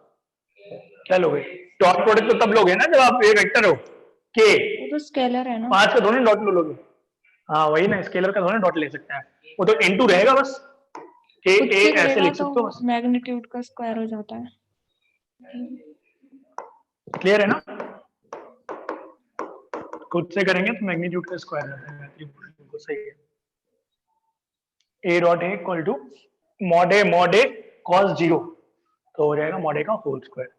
क्या लोगे? डॉट प्रोडक्ट तो तब लोगे ना जब आप ए वेक्टर हो, के वो तो स्केलर है ना, 5 का दोनों डॉट लोगे। हाँ वही ना, स्केलर का दोनों डॉट ले सकते हैं, वो तो इनटू रहेगा बस, के ए ऐसे लिख सकते हो बस, मैग्नीट्यूड का स्क्वायर हो जाता है। क्लियर है ना? खुद से करेंगे तो मैग्नीट्यूड का स्क्वायर रहता है, बिल्कुल सही है। A dot A equal to mod A cos 0, तो हो जाएगा मॉड ए का होल स्क्वायर।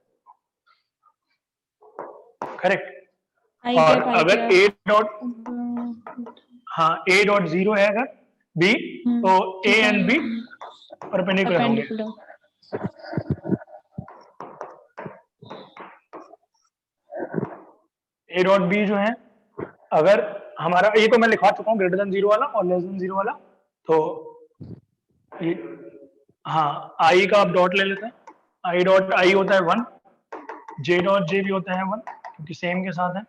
करेक्ट। और अगर ए डॉट, हाँ ए डॉट 0 है अगर बी, तो ए एंड बी परपेंडिकुलर होंगे। ए डॉट बी जो है, अगर हमारा, ये तो मैं लिखा चुका हूँ ग्रेटर देन 0 वाला और लेस देन 0 वाला, तो ये हाँ आई का आप डॉट ले लेते हैं, आई डॉट आई होता है 1, जे डॉट जे भी होता है 1 क्योंकि सेम के साथ है,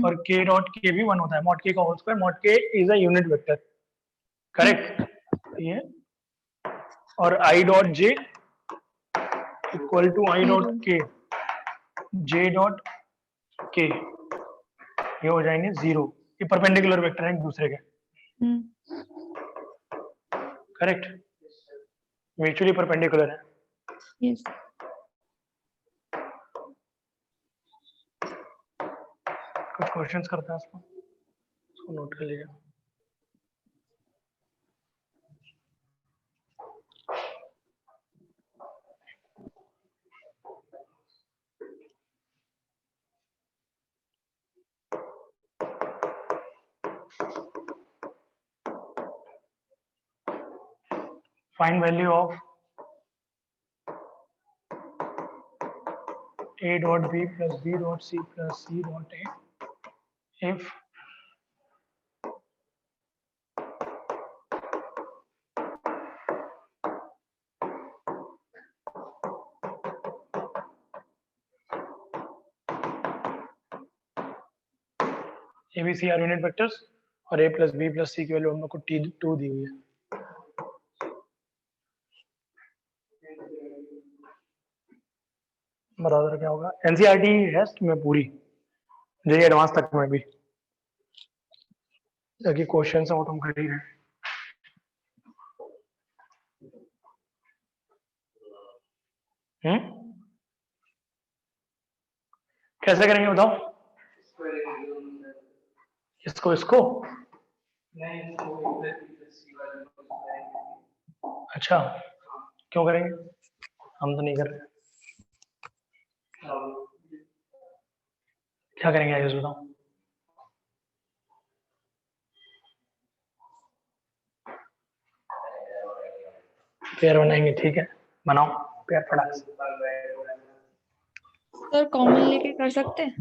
और के डॉट के भी 1 होता है, मॉड के का whole square, mod K is a unit vector, correct ये। और I dot J equal to I dot K, J dot के, ये हो जाएंगे 0, ये परपेंडिकुलर वेक्टर है एक दूसरे के, करेक्ट, म्यूचुअली परपेंडिकुलर है। यस। कुछ क्वेश्चंस करते हैं इसको नोट कर लीजिए। Find value of a dot b plus b dot c plus c dot a if a b c are unit vectors और a plus b plus c की value हम लोग को t2 दी हुई है। बराबर क्या होगा, एनसीईआरटी है में पूरी, जो ये एडवांस तक में भी ताकि क्वेश्चन है वो तुम कर ही रहे। कैसे करेंगे बताओ? इसको अच्छा, क्यों करेंगे? हम तो नहीं कर रहे। क्या करेंगे आयुष बताओ? पेयर बनाएंगे, ठीक है, बनाओ पेयर फटाक से। सर कॉमन लेके कर सकते हैं?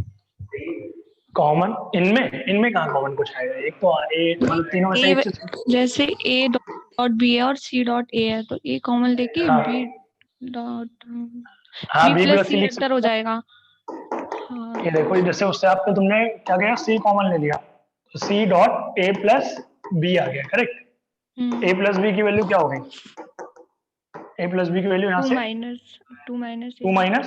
कॉमन इनमें कहाँ कॉमन कुछ आएगा? एक तो ए मतलब तीनों में से एक चीज, जैसे ए डॉट बी है और सी डॉट ए है, तो ए कॉमन लेके हाँ, बी डॉट हाँ बी प्लस सी लिख वेक्टर हो सकते जाएगा। हैं। ये देखो जैसे उससे आपको तुमने क्या किया, सी कॉमन ले लिया तो C dot A plus B आ गया, करेक्ट। ए प्लस बी की वैल्यू क्या हो गई? ए प्लस बी की वैल्यू यहाँ से 2 माइनस 2 माइनस,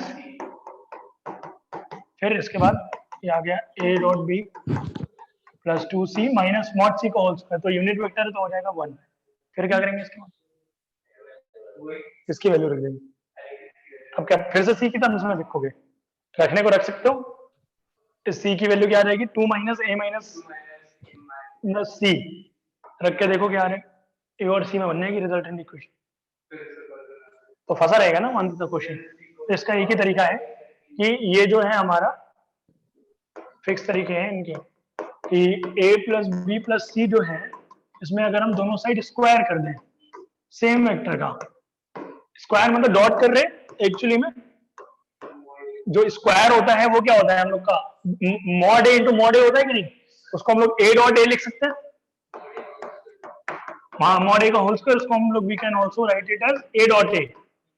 फिर इसके बाद ये आ गया A dot B plus 2c minus mod C का होल स्क्वायर, तो यूनिट वेक्टर है तो हो जाएगा 1। फिर क्या करेंगे इसके बाद? इसकी वैल्यू रख देंगे। अब क्या फिर से सी की टर्म्स में लिखोगे? रखने को रख सकते हो। इस सी की वैल्यू क्या आ जाएगी? 2 माइनस ए माइनस सी, रख के देखो क्या आ रहा है, ए और सी में बनने की रिजल्टेंट इक्वेशन, तो फंसा रहेगा ना मान तो क्वेश्चन। तो इसका एक ही तरीका है कि ये जो है हमारा फिक्स तरीके हैं इनके, कि a प्लस बी प्लस सी जो है इसमें अगर हम दोनों साइड स्क्वायर कर दें सेम वेक्टर का, स्क्वायर मतलब डॉट कर रहे हैं, एक्चुअली में जो स्क्वायर होता है वो क्या होता है हम लोग का, मॉड ए इंटू मॉड ए होता है कि नहीं, उसको हम लोग ए डॉट ए लिख सकते हैं, हाँ मॉड ए का होल स्क्वायर, उसको हम लोग we can also write it as A dot A,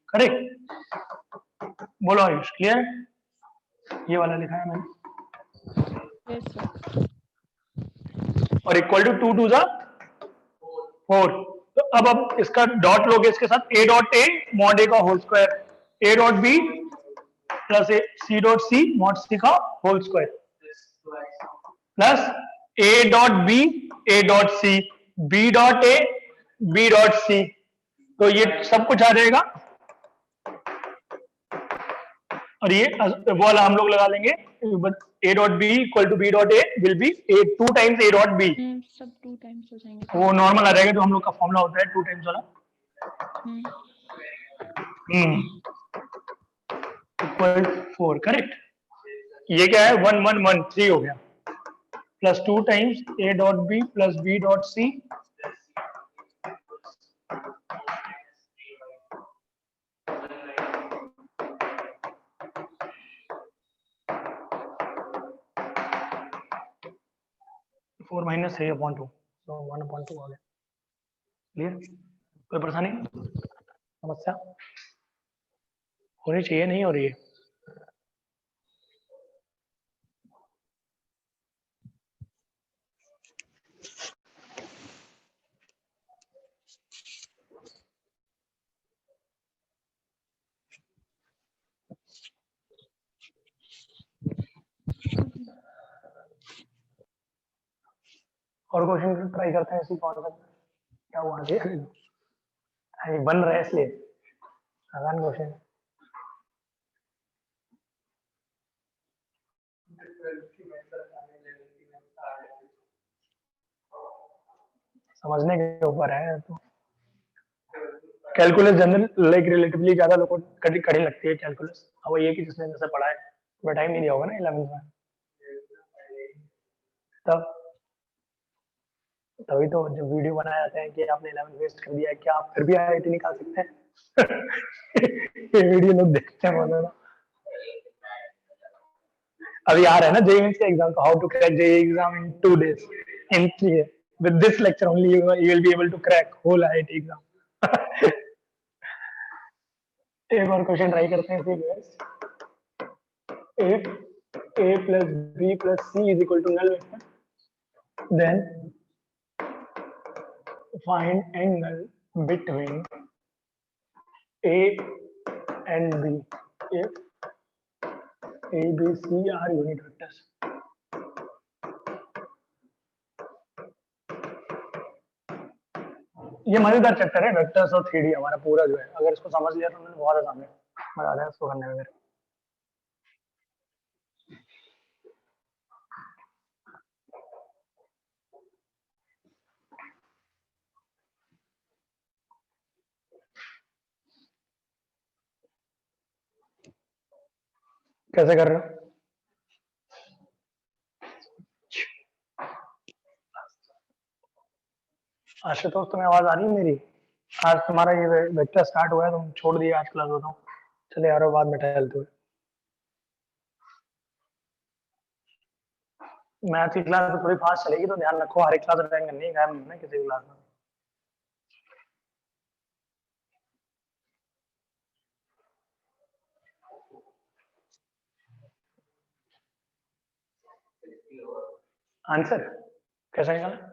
correct. बोलो आयुष, क्लियर? ये वाला लिखा है मैंने। Yes sir. और इक्वल टू 2 टू जा 4, तो अब इसका डॉट लोगे इसके साथ, ए डॉट ए मॉड ए का whole square, A dot B plus A C dot C mod C का whole square, plus A dot B A dot C B dot A B dot C, तो ये सब कुछ आ जाएगा। और ये वाला हम लोग लगा लेंगे, A dot B equal to B dot A will be a 2 times A dot B, सब 2 टाइम्स हो जाएंगे। वो नॉर्मल आ जाएगा जो हम लोग का फॉर्मूला होता है 2 टाइम्स वाला। Equal 4, correct. ये क्या है 1 1 1 3 हो गया, plus 2 times A dot B plus B dot C, four minus 3/2, तो 1/2 आ गया। क्लियर? कोई परेशानी समस्या? होनी चाहिए, नहीं हो रही है। और क्वेश्चन ट्राई करते हैं इसी कौन सा, क्या हुआ जी, अरे बन रहा है इसलिए आसान क्वेश्चन। समझने के ऊपर है तो। कैलकुलस जनरल लाइक रिलेटिवली ज्यादा लोगों को कठिन लगती है कैलकुलस। अब वो ये कि जिसने जैसे पढ़ा है वो टाइम नहीं दिया होगा ना 11th में, तब तभी तो जो वीडियो बनाए जाते हैं कि आपने 11th वेस्ट कर दिया है, क्या आप फिर भी आईआईटी निकाल सकते हैं? ये वीडियो लोग देखते हैं बहुत। अभी आ रहा है ना जेईई मेंस का exam, how to crack JEE exam in 2 days in 3 with this lecture only you will be able to crack whole IIT exam. एक और क्वेश्चन ट्राई करते हैं इसी पे। if a plus b plus c is equal to null vector, then find angle between a and b if a b c are unit vectors। ये मजेदार chapter है vectors और 3D हमारा पूरा जो है, अगर इसको समझ लिया तो मैंने बहुत आसान है, मजा आ रहा है इसको करने में मेरे। कैसे कर रहे हो? आशुतोष तुम्हें आवाज आ रही है मेरी? आज तुम्हारा ये वेक्टर स्टार्ट हुआ है, तुम छोड़ दिए आज क्लास होता हूँ, चले यारो बाद में टहलते हुए। मैथ की क्लास तो थोड़ी फास्ट चलेगी तो ध्यान रखो, हर एक क्लास अटेंड करनी है, गायब नहीं होना किसी भी क्लास में। आंसर कैसा निकाला?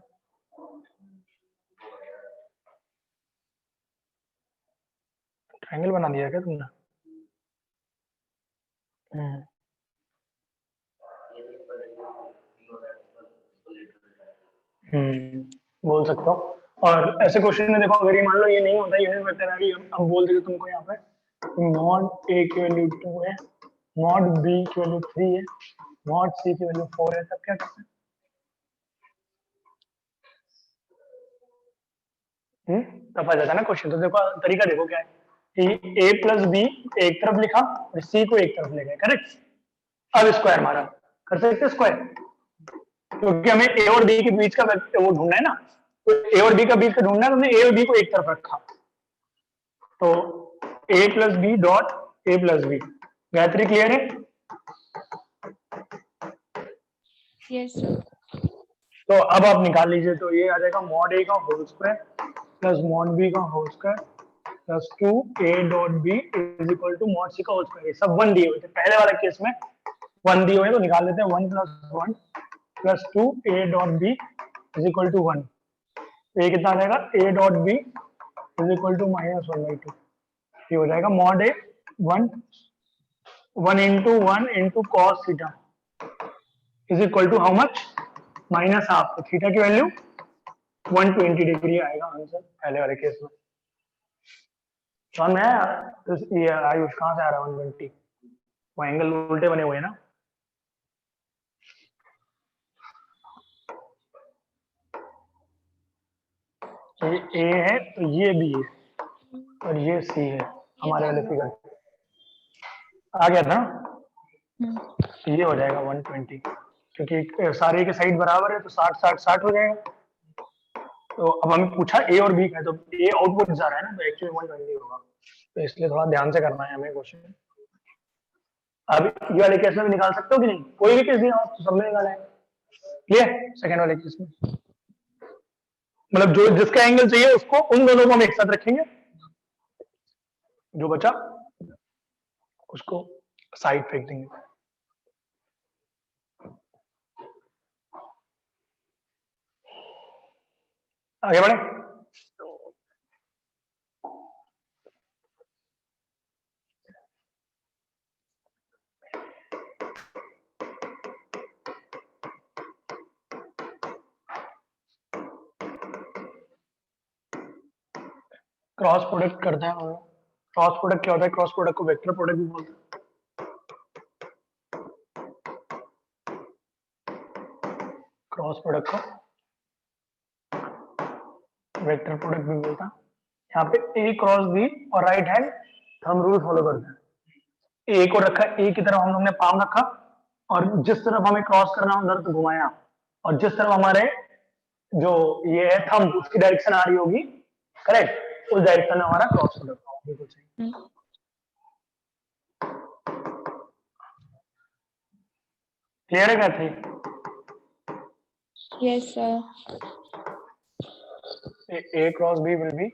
ट्रायंगल बना दिया क्या तुमने? हम्म, बोल सकता हूँ। और ऐसे क्वेश्चन में देखो, अगर ये मान लो ये नहीं होता यूनिट वेक्टर है, अब बोल देते तुमको यहाँ पे मॉड ए की वैल्यू 2 है, मॉड बी की वैल्यू 3 है, मॉड सी की वैल्यू 4 है, तब क्या करते हैं? तब आ जाता है ना क्वेश्चन। तो देखो तरीका देखो क्या है कि ए प्लस बी एक तरफ लिखा और सी को एक तरफ ले गए, करेक्ट। अब स्क्वायर मारा, कर सकते स्क्वायर, क्योंकि हमें ए और बी के बीच का वो ढूंढना है ना, तो ए और बी का बीच का ढूंढना है, तो हमने ए और बी को एक तरफ रखा, तो A plus B dot A plus B. Gayatri clear है? Yes sir. तो अब आप निकाल लीजिए, तो ये आ जाएगा मॉड ए का whole square plus mod B का whole square plus 2 A dot B is equal to mod C का होल स्क्वायर। ये सब 1 दिए हुए थे पहले वाले केस में, 1 दिए हुए तो निकाल लेते हैं 1 plus 1 plus 2 A dot B is equal to 1। ये कितना आ जाएगा? A dot B is equal to -1/2। ये हो जाएगा mod A 1 1 into 1 into cos theta is equal to how much? -Half. तो थीटा की वैल्यू 120 डिग्री आएगा आंसर पहले वाले केस में। समझ में आया? तो ये आयुष कहाँ से आ रहा है 120? वो एंगल उल्टे बने हुए हैं ना। तो ये ए है तो ये बी है और ये सी है हमारे वाले फिगर। आ गया था? ये हो जाएगा 120, क्योंकि सारे के साइड बराबर है तो 60 60 60 हो जाएगा। तो अब हमें पूछा ए और बी का है, तो ए आउटपुट जा रहा है ना, तो एक्चुअली 120 होगा, तो इसलिए थोड़ा ध्यान से करना है हमें क्वेश्चन। अब ये वाले केस में भी निकाल सकते हो कि नहीं? कोई भी केस दिया हो तो सब में निकाला है। क्लियर? सेकंड वाले केस में मतलब जो जिसका एंगल चाहिए उसको, उन दोनों को हम एक साथ रखेंगे, जो बचा उसको साइड फेंक देंगे। आगे बढ़े। क्रॉस प्रोडक्ट करते हैं। क्रॉस प्रोडक्ट क्या होता है? क्रॉस प्रोडक्ट को वेक्टर प्रोडक्ट भी बोलते हैं। क्रॉस प्रोडक्ट को वेक्टर प्रोडक्ट भी बोलता है। यहाँ पे ए क्रॉस बी और right hand thumb rule follow करते हैं। ए को रखा, ए की तरफ हम लोग ने पाम रखा और जिस तरफ हमें क्रॉस करना उधर तो घुमाया, और जिस तरफ हमारे जो ये है थंब उसकी डायरेक्शन आ रही होगी, करेक्ट, उस डायरेक्शन में हमारा क्रॉस प्रोडक्ट होगा। बिल्कुल सही। क्लियर है क्या? Yes, sir. A cross B will be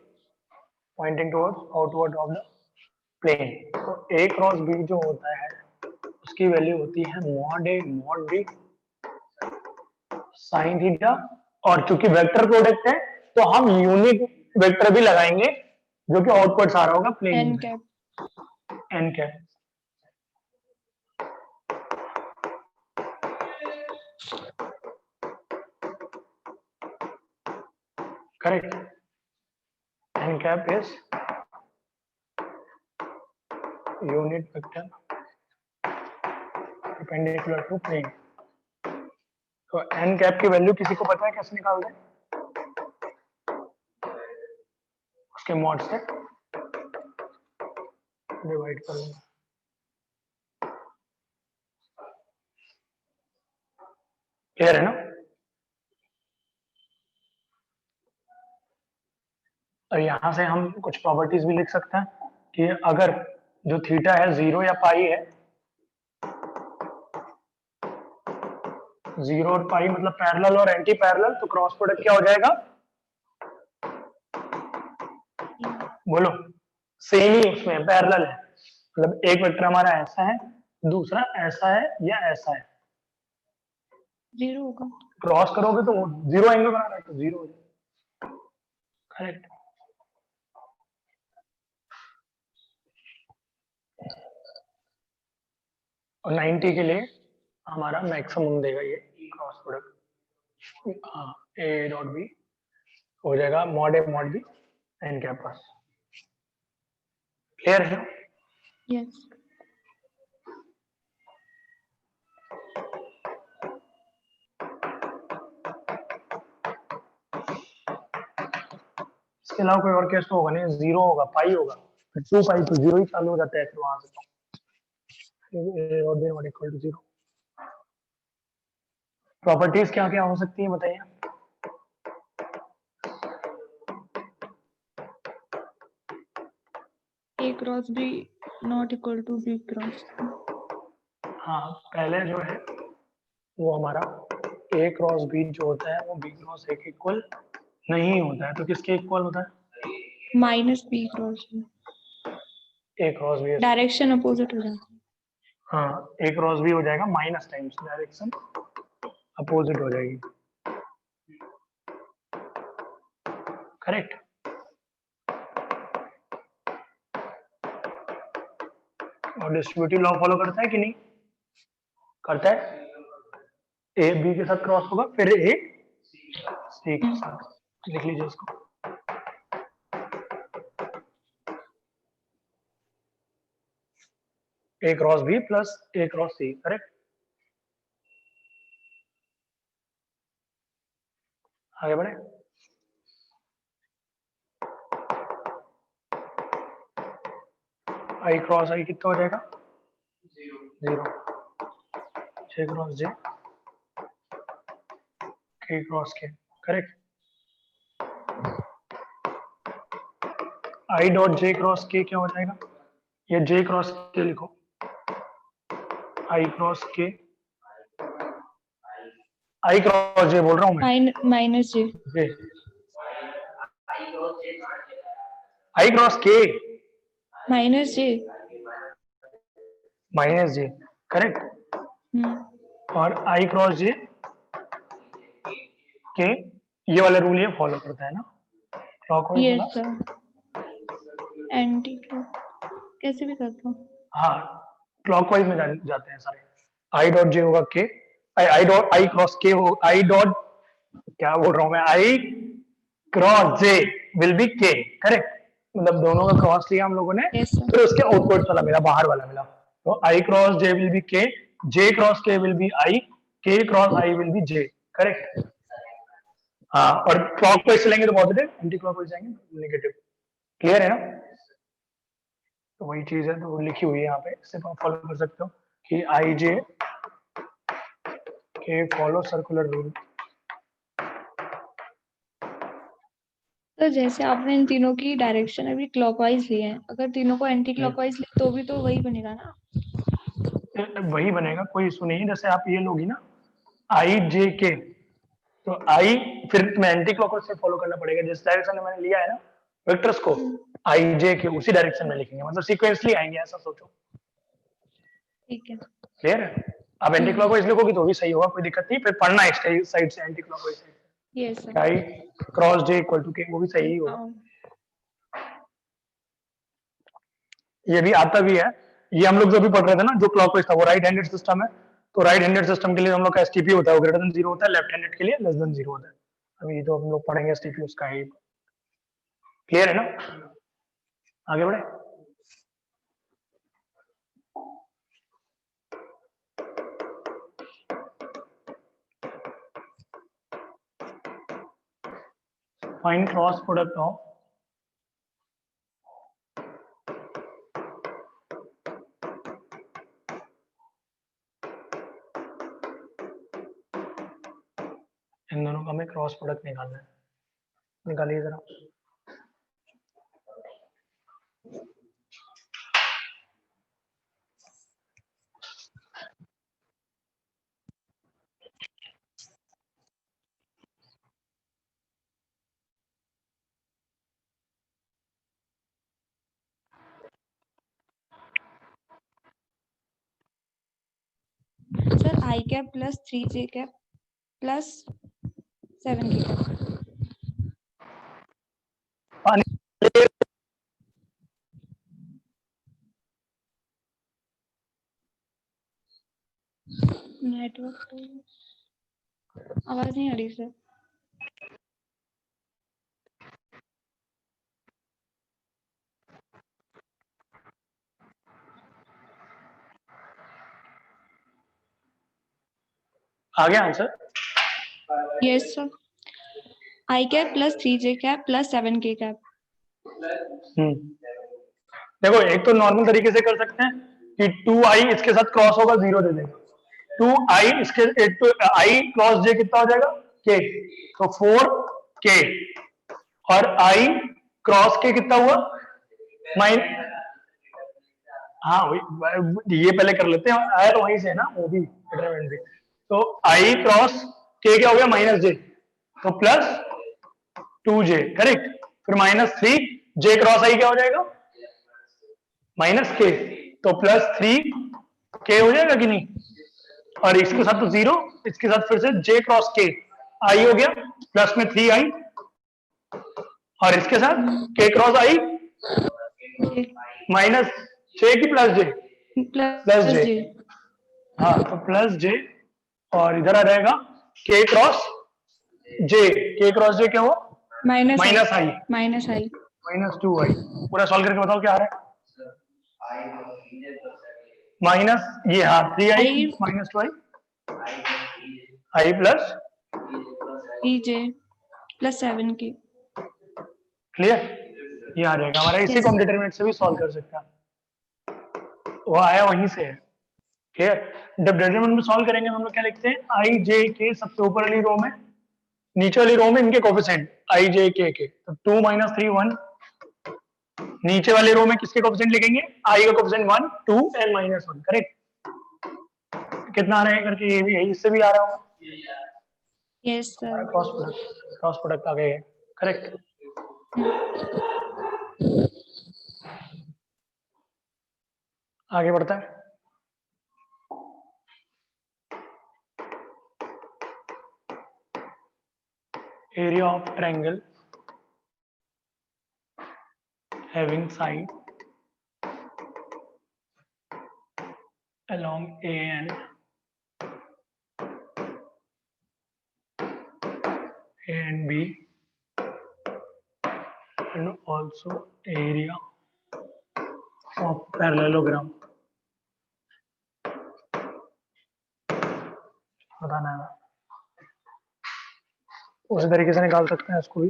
pointing towards outward of the plane. तो A cross B जो होता है उसकी वैल्यू होती है mod A mod B sin theta, और चूंकि वेक्टर प्रोडक्ट है तो हम यूनिट वेक्टर भी लगाएंगे जो कि आउटवर्ड आ रहा होगा प्लेन N में, cap. n cap. Correct. n cap is unit vector perpendicular to plane। तो n कैप की वैल्यू किसी को पता है कैसे निकालते हैं? उसके मॉड से डिवाइड कर लेंगे। क्लियर है ना? और यहाँ से हम कुछ प्रॉपर्टीज भी लिख सकते हैं कि अगर जो थीटा है 0 या पाई है, 0 और पाई मतलब पैरेलल और एंटी पैरेलल, तो क्रॉस प्रोडक्ट क्या हो जाएगा? बोलो। सेम ही उसमें पैरेलल है, मतलब एक वेक्टर हमारा ऐसा है, दूसरा ऐसा है या ऐसा है, 0 होगा। क्रॉस करोगे तो 0 एंगल बना रहा है तो 0 हो जाएगा। करेक्ट। और 90 के लिए हमारा मैक्सिमम देगा ये क्रॉस प्रोडक्ट। हाँ, ए डॉट बी हो जाएगा mod A mod B N cap pass. Clear है? Yes. इसके अलावा कोई और केस तो होगा नहीं। 0 होगा, पाई होगा, फिर 2 पाई तो 0 ही चालू हो जाता है फिर वहां से। ए और B not equal to 0। Properties क्या क्या हो सकती है बताइए? A cross B not equal to B cross. हाँ, पहले जो है वो हमारा ए क्रॉस बी जो होता है वो बी क्रॉस ए के इक्वल नहीं होता है, तो किसके इक्वल होता है? Minus B cross B. ए क्रॉस बी। Direction opposite हो जाएगा। हाँ, ए क्रॉस बी हो जाएगा माइनस टाइम्स डायरेक्शन अपोजिट हो जाएगी। करेक्ट। और डिस्ट्रीब्यूटिव लॉ फॉलो करता है कि नहीं करता है? ए बी के साथ क्रॉस होगा, फिर ए सी के साथ। लिख लीजिए इसको। ए क्रॉस बी प्लस ए क्रॉस सी। करेक्ट। आगे बढ़े। आई क्रॉस आई कितना हो जाएगा? 0। जे क्रॉस जे, के क्रॉस के। करेक्ट। आई डॉट जे क्रॉस के क्या हो जाएगा? ये जे क्रॉस के लिखो, आई क्रॉस के, आई क्रॉस जे बोल रहा हूँ मैं। Minus J. जे आई क्रॉस के Minus J. माइनस जे, करेक्ट। और आई क्रॉस जे के ये वाला रूल ये फॉलो करता है ना, क्लॉकवाइज यस वाला। सर, एंटी क्लॉक कैसे भी करता हूँ। हाँ, क्लॉकवाइज में जाते हैं सारे। आई डॉट जे होगा के, आई डॉट आई क्रॉस के हो, आई डॉट क्या बोल रहा हूँ मैं, आई क्रॉस जे विल बी के, करेक्ट। मतलब दोनों का क्रॉस लिया हम लोगों ने, यस सर। फिर उसके आउटवर्ड वाला मिला, बाहर वाला मिला। तो I cross J will be K, J cross K will be I, K cross I will be J, correct. हाँ, और क्लॉकवाइज चलेंगे तो पॉजिटिव, एंटी क्लॉकवाइज जाएंगे नेगेटिव। क्लियर है ना? तो वही चीज है, तो वो लिखी हुई है यहाँ पे, इससे आप फॉलो कर सकते हो कि आई जे के फॉलो सर्कुलर रूल। तो जैसे आपने इन तीनों की डायरेक्शन अभी क्लॉकवाइज ली है, अगर तीनों को एंटी क्लॉकवाइज ले तो भी तो वही बनेगा ना। वही बनेगा, कोई इशू नहीं है। जैसे आप ये लोगी ना आई जे के, तो आई फिर तुम्हें एंटी क्लॉकवाइज से फॉलो करना पड़ेगा। जिस डायरेक्शन में मैंने लिया है ना वेक्टर्स को, आई जे के उसी डायरेक्शन में लिखेंगे, मतलब सीक्वेंसली आएंगे, ऐसा सोचो। ठीक है। क्लियर है? आप एंटी क्लॉकवाइज लिखोगी तो भी सही होगा, कोई दिक्कत नहीं। फिर पढ़ना है इस साइड से anti clockwise, yes sir. I cross J equal to K, वो भी सही ही होगा। ये भी आता भी है। ये हम लोग जो भी पढ़ रहे थे ना, जो क्लॉकवाइज था वो राइट हैंडेड सिस्टम है। तो राइट हैंडेड सिस्टम के लिए हम लोग का एसटीपी होता है, वो ग्रेटर देन 0 होता है, लेफ्ट हैंडेड के लिए लेस देन 0 होता है। अभी तो हम लोग पढ़ेंगे एसटीपी उसका है। क्लियर है ना? आगे बढ़े। फाइंड क्रॉस प्रोडक्ट ऑफ इन दोनों का हमें क्रॉस प्रोडक्ट निकालना है। निकालिए जरा। Sir I cap plus 3 J cap plus 7 K cap. Network आवाज नहीं आ रही सर। आ गया answer? Yes sir. I cap plus 3 J cap plus 7 K cap. देखो, एक तो नॉर्मल तरीके से कर सकते हैं कि 2i इसके साथ क्रॉस होगा, 0 दे देगा। 2i इसके एक तो i क्रॉस j कितना हो जाएगा, k, तो 4k। और i क्रॉस k कितना हुआ, माइन, हाँ ये पहले कर लेते हैं, आया तो वहीं से है ना वो भी डिटरमिनेंट भी। तो i क्रॉस k क्या हो गया, माइनस j, तो प्लस 2j, करेक्ट। फिर माइनस 3 j क्रॉस i क्या हो जाएगा, माइनस k, तो प्लस 3k हो जाएगा कि नहीं। और इसके साथ तो 0, इसके साथ फिर से j क्रॉस k i हो गया, प्लस में 3i, और इसके साथ k क्रॉस i माइनस 6 की plus j, plus plus j। जे। हाँ, तो प्लस j, और इधर आ जाएगा k cross j, k cross j क्या हुआ, minus minus i, minus I. Minus 2i। पूरा सॉल्व करके बताओ क्या आ रहा है। माइनस ये, हाँ 3i I minus 2i, i plus 3 J plus 7 के। क्लियर, ये आ जाएगा हमारा। इसी को हम डिटरमिनेंट से भी सॉल्व कर सकते हैं, वो आया वहीं से है। क्लियर। जब डिटरमिनेंट में सॉल्व करेंगे तो हम लोग क्या लिखते हैं, आई जे के सबसे ऊपर वाली रो में, नीचे वाली रो में इनके कोफिशिएंट आई जे के, तो 2 माइनस 3 1। नीचे वाले रो में किसके कोफिशिएंट लिखेंगे, आई का कोफिशिएंट 1 2 एंड माइनस 1, करेक्ट। कितना आ रहा है करके, ये भी है, इससे भी आ रहा होगा। Yes sir. क्रॉस प्रोडक्ट आ गए, करेक्ट। आगे बढ़ता है। area of triangle having side along A and B, and also area of parallelogram. बताना है, उसी तरीके से निकाल सकते हैं इसको भी।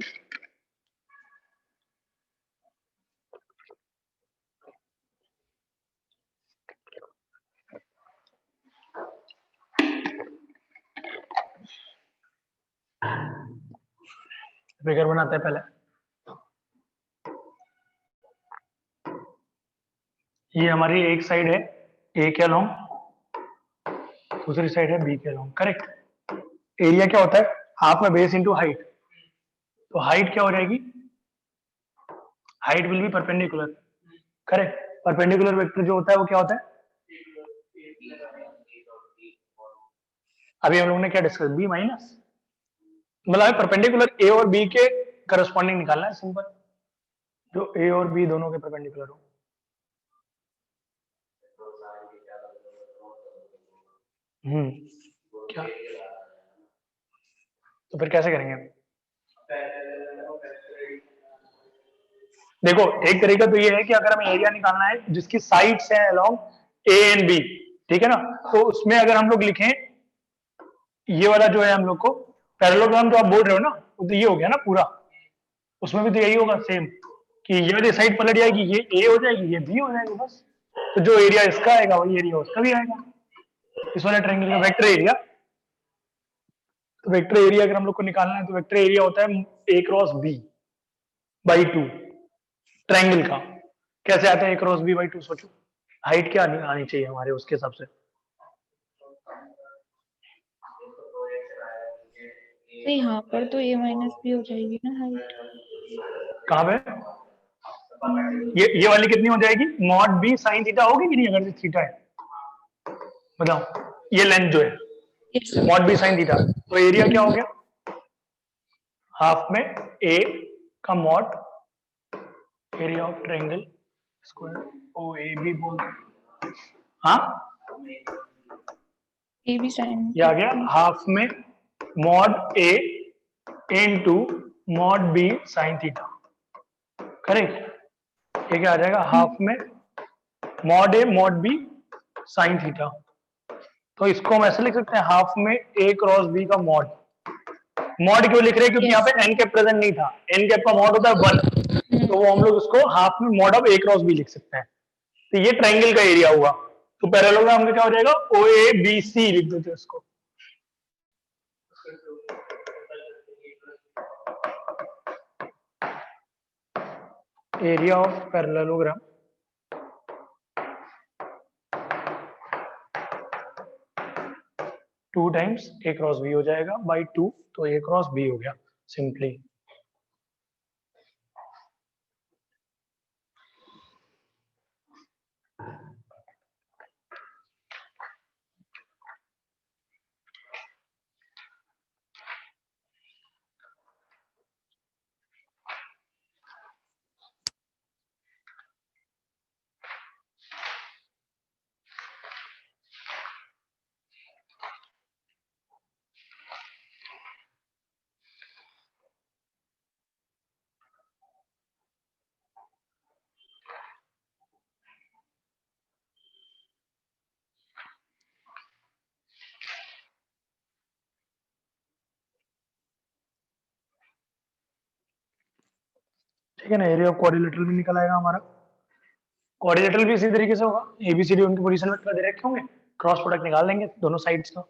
फिगर बनाते हैं पहले। ये हमारी एक साइड है ए के अलोंग, दूसरी साइड है बी के अलोंग, करेक्ट। एरिया क्या होता है? हाफ में बेस इंटू हाइट। तो हाइट क्या हो जाएगी? Height will be perpendicular, correct. Perpendicular vector जो होता है वो क्या होता है? अभी हम लोगों ने क्या डिस्कस, बी माइनस, मतलब परपेंडिकुलर ए और बी के करस्पॉन्डिंग निकालना है, सिंपल। जो ए और बी दोनों के परपेंडिकुलर हो। क्या? तो फिर कैसे करेंगे? देखो, एक तरीका तो ये है कि अगर हमें एरिया निकालना है जिसकी साइड्स हैं अलोंग ए एंड बी, ठीक है ना, तो उसमें अगर हम लोग लिखें ये वाला जो है हम लोग को पैरेललोग्राम जो आप बोल रहे हो ना, तो ये हो गया ना पूरा। उसमें भी तो यही होगा सेम, कि ये वाली साइड पलट जाएगी, ये ए हो जाएगी, ये बी हो जाएगी, बस। तो जो एरिया इसका आएगा वही एरिया उसका भी आएगा, इस वाले ट्रायंगल का वेक्टर एरिया। तो वेक्टर एरिया अगर हम लोग को निकालना है तो वेक्टर एरिया होता है ए क्रॉस बी बाई 2 ट्रायंगल का। कैसे आता है ए क्रॉस बी बाई 2? सोचो, हाइट क्या आनी चाहिए हमारे उसके हिसाब से। तो यहाँ पर तो a माइनस बी हो जाएगी ना हाइट। कहाँ पे? ये वाली कितनी हो जाएगी? मॉड बी साइन थीटा होगी कि नहीं? अगर ये थीटा है, बताओ, ये लेंथ जो है मॉड बी साइन थीटा, तो एरिया क्या हो गया? हाफ में ए का mod area of triangle square O A B बोल। हाँ, ए बी साइन ये आ गया हाफ में mod A into mod B sine theta, correct. ये क्या आ जाएगा? हाफ में mod A mod B sine theta. तो इसको हम ऐसे लिख सकते हैं, हाफ में ए क्रॉस बी का मॉड। मॉड क्यों लिख रहे हैं? क्योंकि यहाँ पे एन कैप प्रेजेंट नहीं था। एन कैप का मॉड होता है 1, तो वो हम लोग उसको हाफ में mod of A cross B लिख सकते हैं। तो ये ट्रायंगल का एरिया हुआ। तो पैरेललोग्राम में क्या हो जाएगा? ओ ए बी सी लिख देते हैं इसको। Area of parallelogram two times A cross B हो जाएगा बाई 2, तो ए क्रॉस बी हो गया सिंपली। ठीक है ना, एरिया ऑफ क्वाड्रिलेटरल भी निकल आएगा हमारा। क्वाड्रिलेटरल भी इसी तरीके से होगा, एबीसीडी उनकी पोजीशन में दे रखे होंगे, क्रॉस प्रोडक्ट निकाल लेंगे दोनों साइड्स का।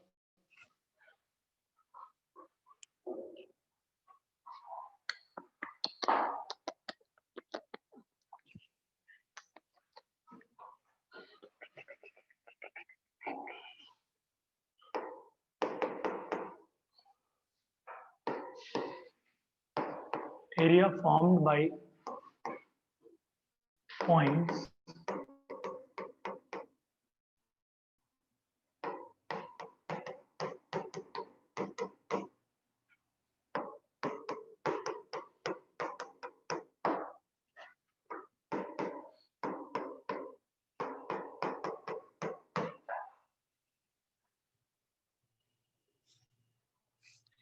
area formed by points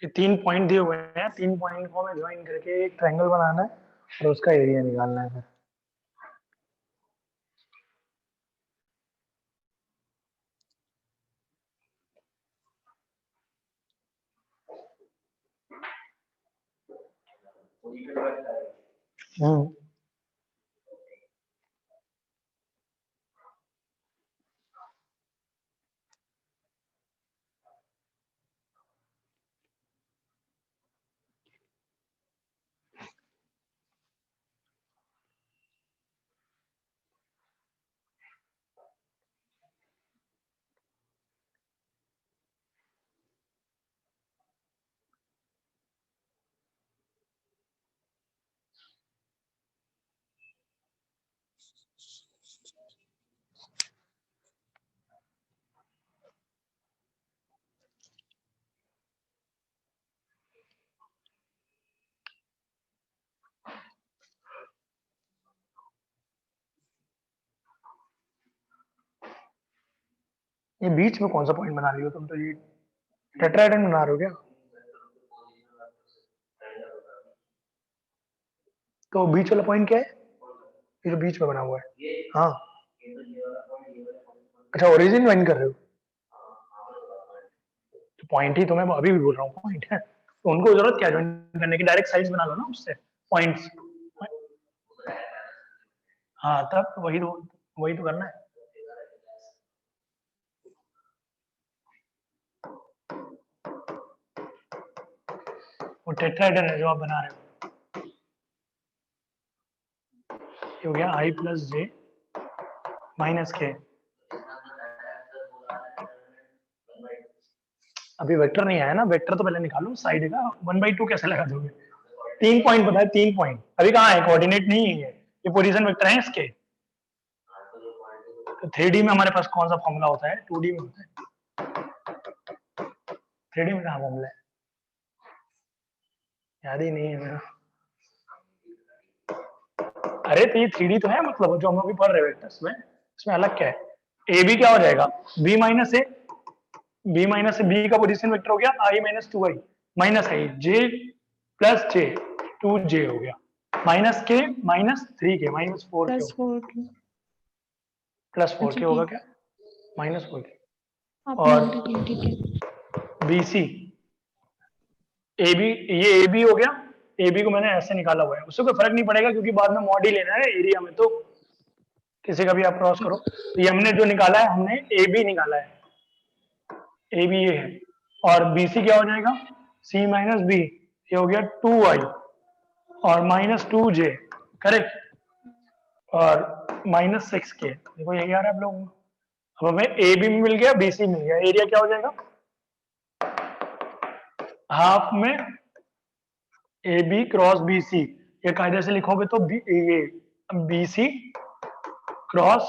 ये 3 पॉइंट दिए हुए हैं, 3 पॉइंट को हमें ज्वाइन करके एक ट्रायंगल बनाना है और उसका एरिया निकालना है फिर। ये बीच में कौन सा पॉइंट बना रही हो तुम? तो ये टेट्राहेड्रन बना रहे हो क्या? तो बीच वाला पॉइंट क्या है? ये जो बीच में बना हुआ है, हाँ। अच्छा, ओरिजिन ज्वाइन कर रहे हो? तो पॉइंट ही तो मैं अभी भी बोल रहा हूँ पॉइंट है, तो उनको जरूरत क्या ज्वाइन करने की? डायरेक्ट साइड्स बना लो ना उससे पॉइंट्स। हाँ, तब वही तो करना है। वो टेट्राहेड्रन है जो आप बना रहे हो। ये हो गया i प्लस जे माइनस के। अभी वेक्टर नहीं आया ना, वेक्टर तो पहले निकालो साइड का। 1/2 कैसे लगा दोगे? 3 पॉइंट बताए, 3 पॉइंट अभी कहाँ है? कोऑर्डिनेट नहीं है ये पोजीशन वेक्टर है इसके। तो 3D में हमारे पास कौन सा फॉर्मूला होता है? 2D में होता है। 3D में कहाँ फॉर्मूला है? याद ही नहीं है मेरा। अरे तो ये 3D तो है, मतलब जो हम अभी पढ़ रहे हैं वेक्टर्स में, इसमें अलग क्या है? ए बी क्या हो जाएगा? बी माइनस ए, बी माइनस ए, बी का पोजीशन वेक्टर हो गया आई माइनस 2 आई माइनस आई, जे प्लस जे 2 जे हो गया, माइनस के माइनस 3 के माइनस 4 के प्लस होगा, 4 के। प्लस 4 अच्छा के होगा ठीक, क्या? माइनस 4 के। आपने और उल्टी की, ठीक है। बी सी, ए बी, ये ए बी हो गया। ए बी को मैंने ऐसे निकाला हुआ है, उससे कोई फर्क नहीं पड़ेगा क्योंकि बाद में मॉड ही लेना है एरिया में, तो किसी का भी आप क्रॉस करो। तो ये हमने जो निकाला है, हमने ए बी निकाला है, ए बी ये है। और बी सी क्या हो जाएगा? सी माइनस बी, ये हो गया 2i और माइनस 2j, करेक्ट। और माइनस 6 के, देखो यही आ रहा है आप लोगों को। अब हमें ए बी मिल गया, बी सी मिल गया, एरिया क्या हो जाएगा? हाफ में A B cross B C, ये कायदे से लिखोगे तो ये B C cross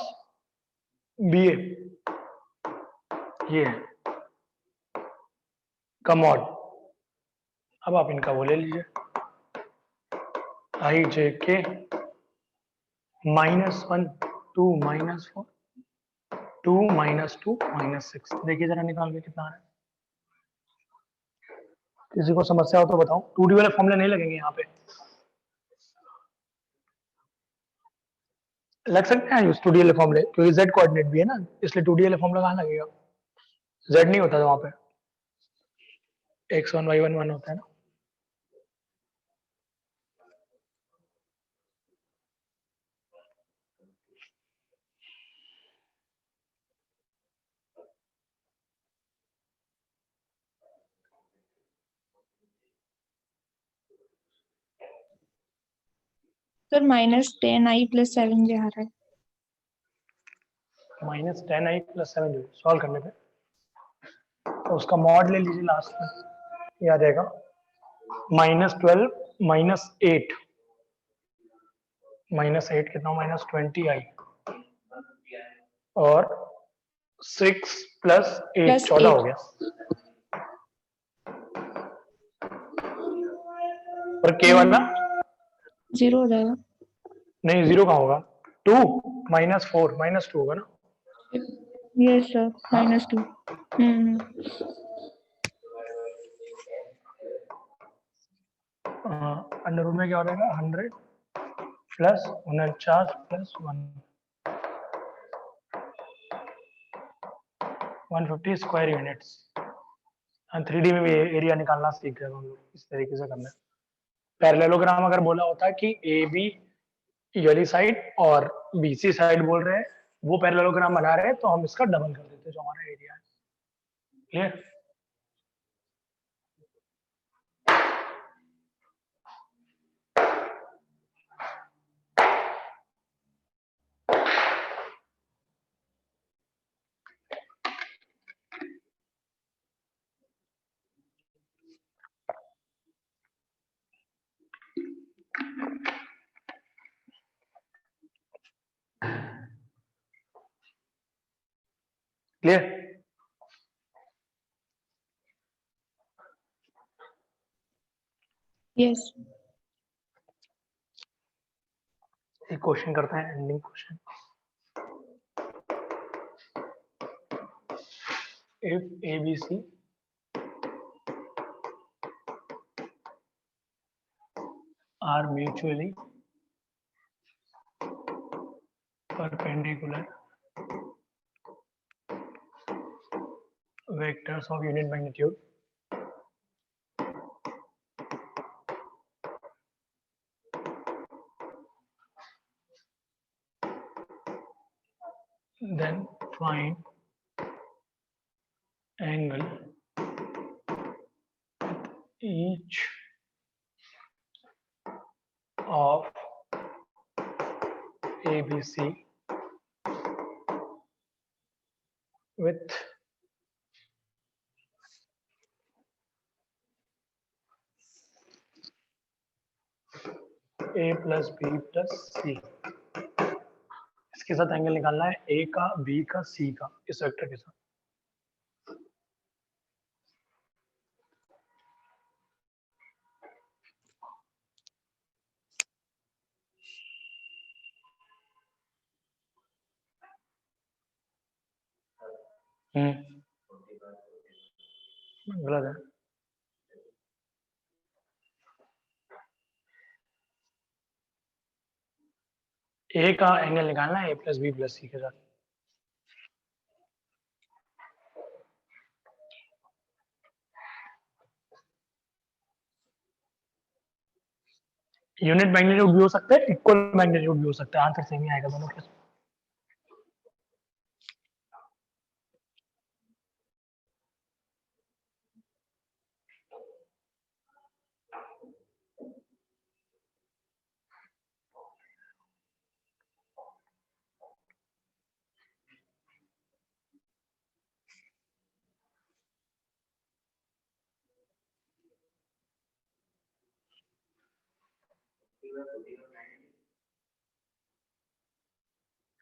B A, ये है का मॉड। अब आप इनका वो ले लीजिए, आई जे के -1 2 -4 2 -2 -6। देखिए जरा निकाल के कितना आ रहा है। किसी को समस्या हो तो बताओ। 2D वाले फॉर्मूले नहीं लगेंगे यहाँ पे, लग सकते हैं यूज 2D वाले फॉर्मूले, क्योंकि z कोऑर्डिनेट भी है ना, इसलिए 2D वाले फॉर्मूला कहाँ लगेगा? z नहीं होता था वहां पे, x1 y1 1 होता है ना। सर -10i + 7j आ रहा है। -10i + 7 सॉल्व करने पे तो उसका मॉड ले लीजिए लास्ट में, ये आ जाएगा -12 -8 -8 कितना? -20i और 6 + 8 + 14 हो 8 गया। और के वाला 0 हो जाएगा। नहीं, 0 कहाँ होगा? 2 -4 -2 होगा ना। यस सर, हाँ, -2। अंडर रूट में क्या हो जाएगा 100 plus 49 plus 150 square units. 3D में भी एरिया निकालना सीख गए हम लोग, इस तरीके से करना है। पैरेललोग्राम अगर बोला होता कि ए बी ये वाली साइड और बीसी साइड बोल रहे हैं, वो पैरेललोग्राम बना रहे हैं, तो हम इसका डबल कर देते जो हमारा एरिया है। क्लियर? क्लियर? यस। एक क्वेश्चन करते हैं, ending question. If A B C are mutually perpendicular vectors of unit magnitude, then find angle each of ABC with A plus B plus C। इसके साथ एंगल निकालना है A का, B का, C का, इस वेक्टर के साथ। गलत है। ए का एंगल निकालना है A plus B plus C के साथ। यूनिट मैग्नीट्यूड भी हो सकता है, इक्वल मैग्नीट्यूड भी हो सकता है, आंसर सेम ही आएगा दोनों के।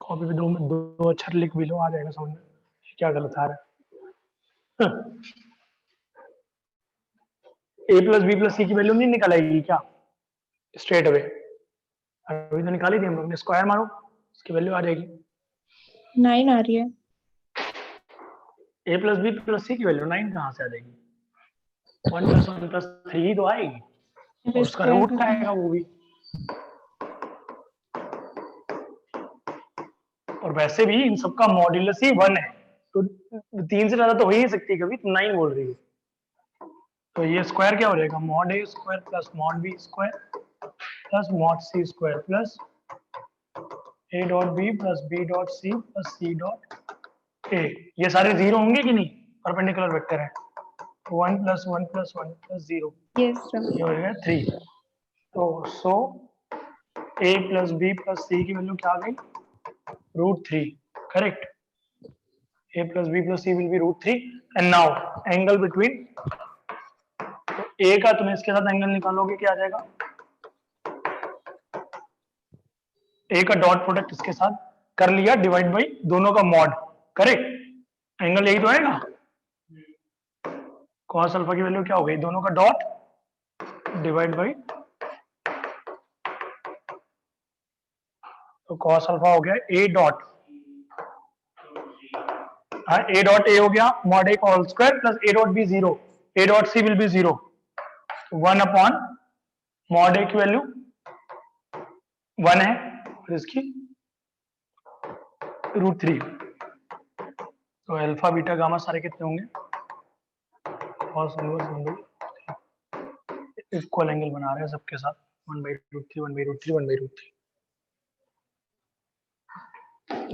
कॉपी पे दो अक्षर लिख भी लो, आ जाएगा समझ में क्या गलत आ रहा है। ए प्लस बी प्लस सी की वैल्यू नहीं निकल आएगी क्या स्ट्रेट अवे? अभी तो निकाली थी हम लोग ने, स्क्वायर मारो, इसकी वैल्यू आ जाएगी। 9 आ रही है। ए प्लस बी प्लस सी की वैल्यू 9 कहाँ से आ जाएगी? 1 प्लस 1 प्लस 3 ही तो आएगी, और उसका रूट का आएगा वो भी। और वैसे भी इन सबका मॉड्यूलस ही 1 है, तो 3 से ज्यादा तो हो ही नहीं सकती कभी, तो 9 बोल रही हो। तो ये स्क्वायर क्या हो जाएगा? Mod A square plus mod B square plus mod C square plus A dot B plus B dot C plus C dot A. ये सारे जीरो होंगे कि नहीं? परपेंडिकुलर वेक्टर है। 1 plus 1 plus 1 plus 0, yes sir. ये हो जाएगा 3। तो सो ए प्लस बी प्लस सी की वैल्यू क्या आ गई? √3, correct. A plus B plus C will be √3, and now angle between, तो A का तुम्हें इसके साथ एंगल निकालोगे क्या आ जाएगा? A का डॉट प्रोडक्ट इसके साथ कर लिया, डिवाइड बाई दोनों का मॉड, करेक्ट। एंगल यही तो है ना। cos अल्फा की वैल्यू क्या हो गई? दोनों का डॉट डिवाइड बाई, तो cos अल्फा हो गया A डॉट, हाँ A डॉट A हो गया mod A whole square plus A dot B 0, A dot C will be 0, 1 upon mod A की वैल्यू 1 है और इसकी √3, तो अल्फा बीटा गामा सारे कितने होंगे, cos इनवर्स 1/, इक्वल एंगल बना रहे हैं सबके साथ, 1/√3 1/√3 1/√3।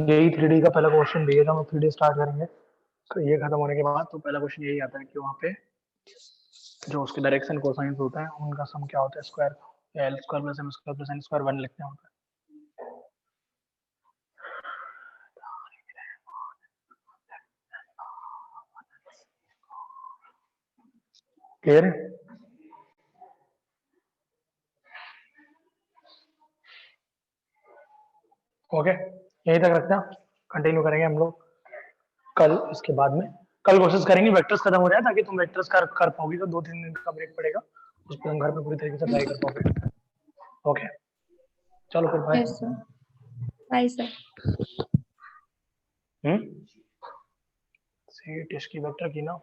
यही 3D का पहला क्वेश्चन दिया था, हम 3D स्टार्ट करेंगे तो ये खत्म होने के बाद तो पहला क्वेश्चन यही आता है कि वहाँ पे जो उसके डायरेक्शन कोसाइंस होता है उनका सम क्या होता है स्क्वायर का, या L square plus M square plus N square 1 लिखते हैं होता है। क्लियर है? ओके, यहीं तक रखते हैं, कंटिन्यू करेंगे हम लोग कल इसके बाद में। कल कोशिश करेंगे वेक्टर्स खत्म हो जाए ताकि तुम वेक्टर्स कर पाओगी, तो 2-3 दिन का ब्रेक पड़ेगा, उस पर हम घर पे पूरी तरीके से ट्राई कर पाओगे। ओके चलो फिर bye. Yes sir, bye sir. C test की वेक्टर की ना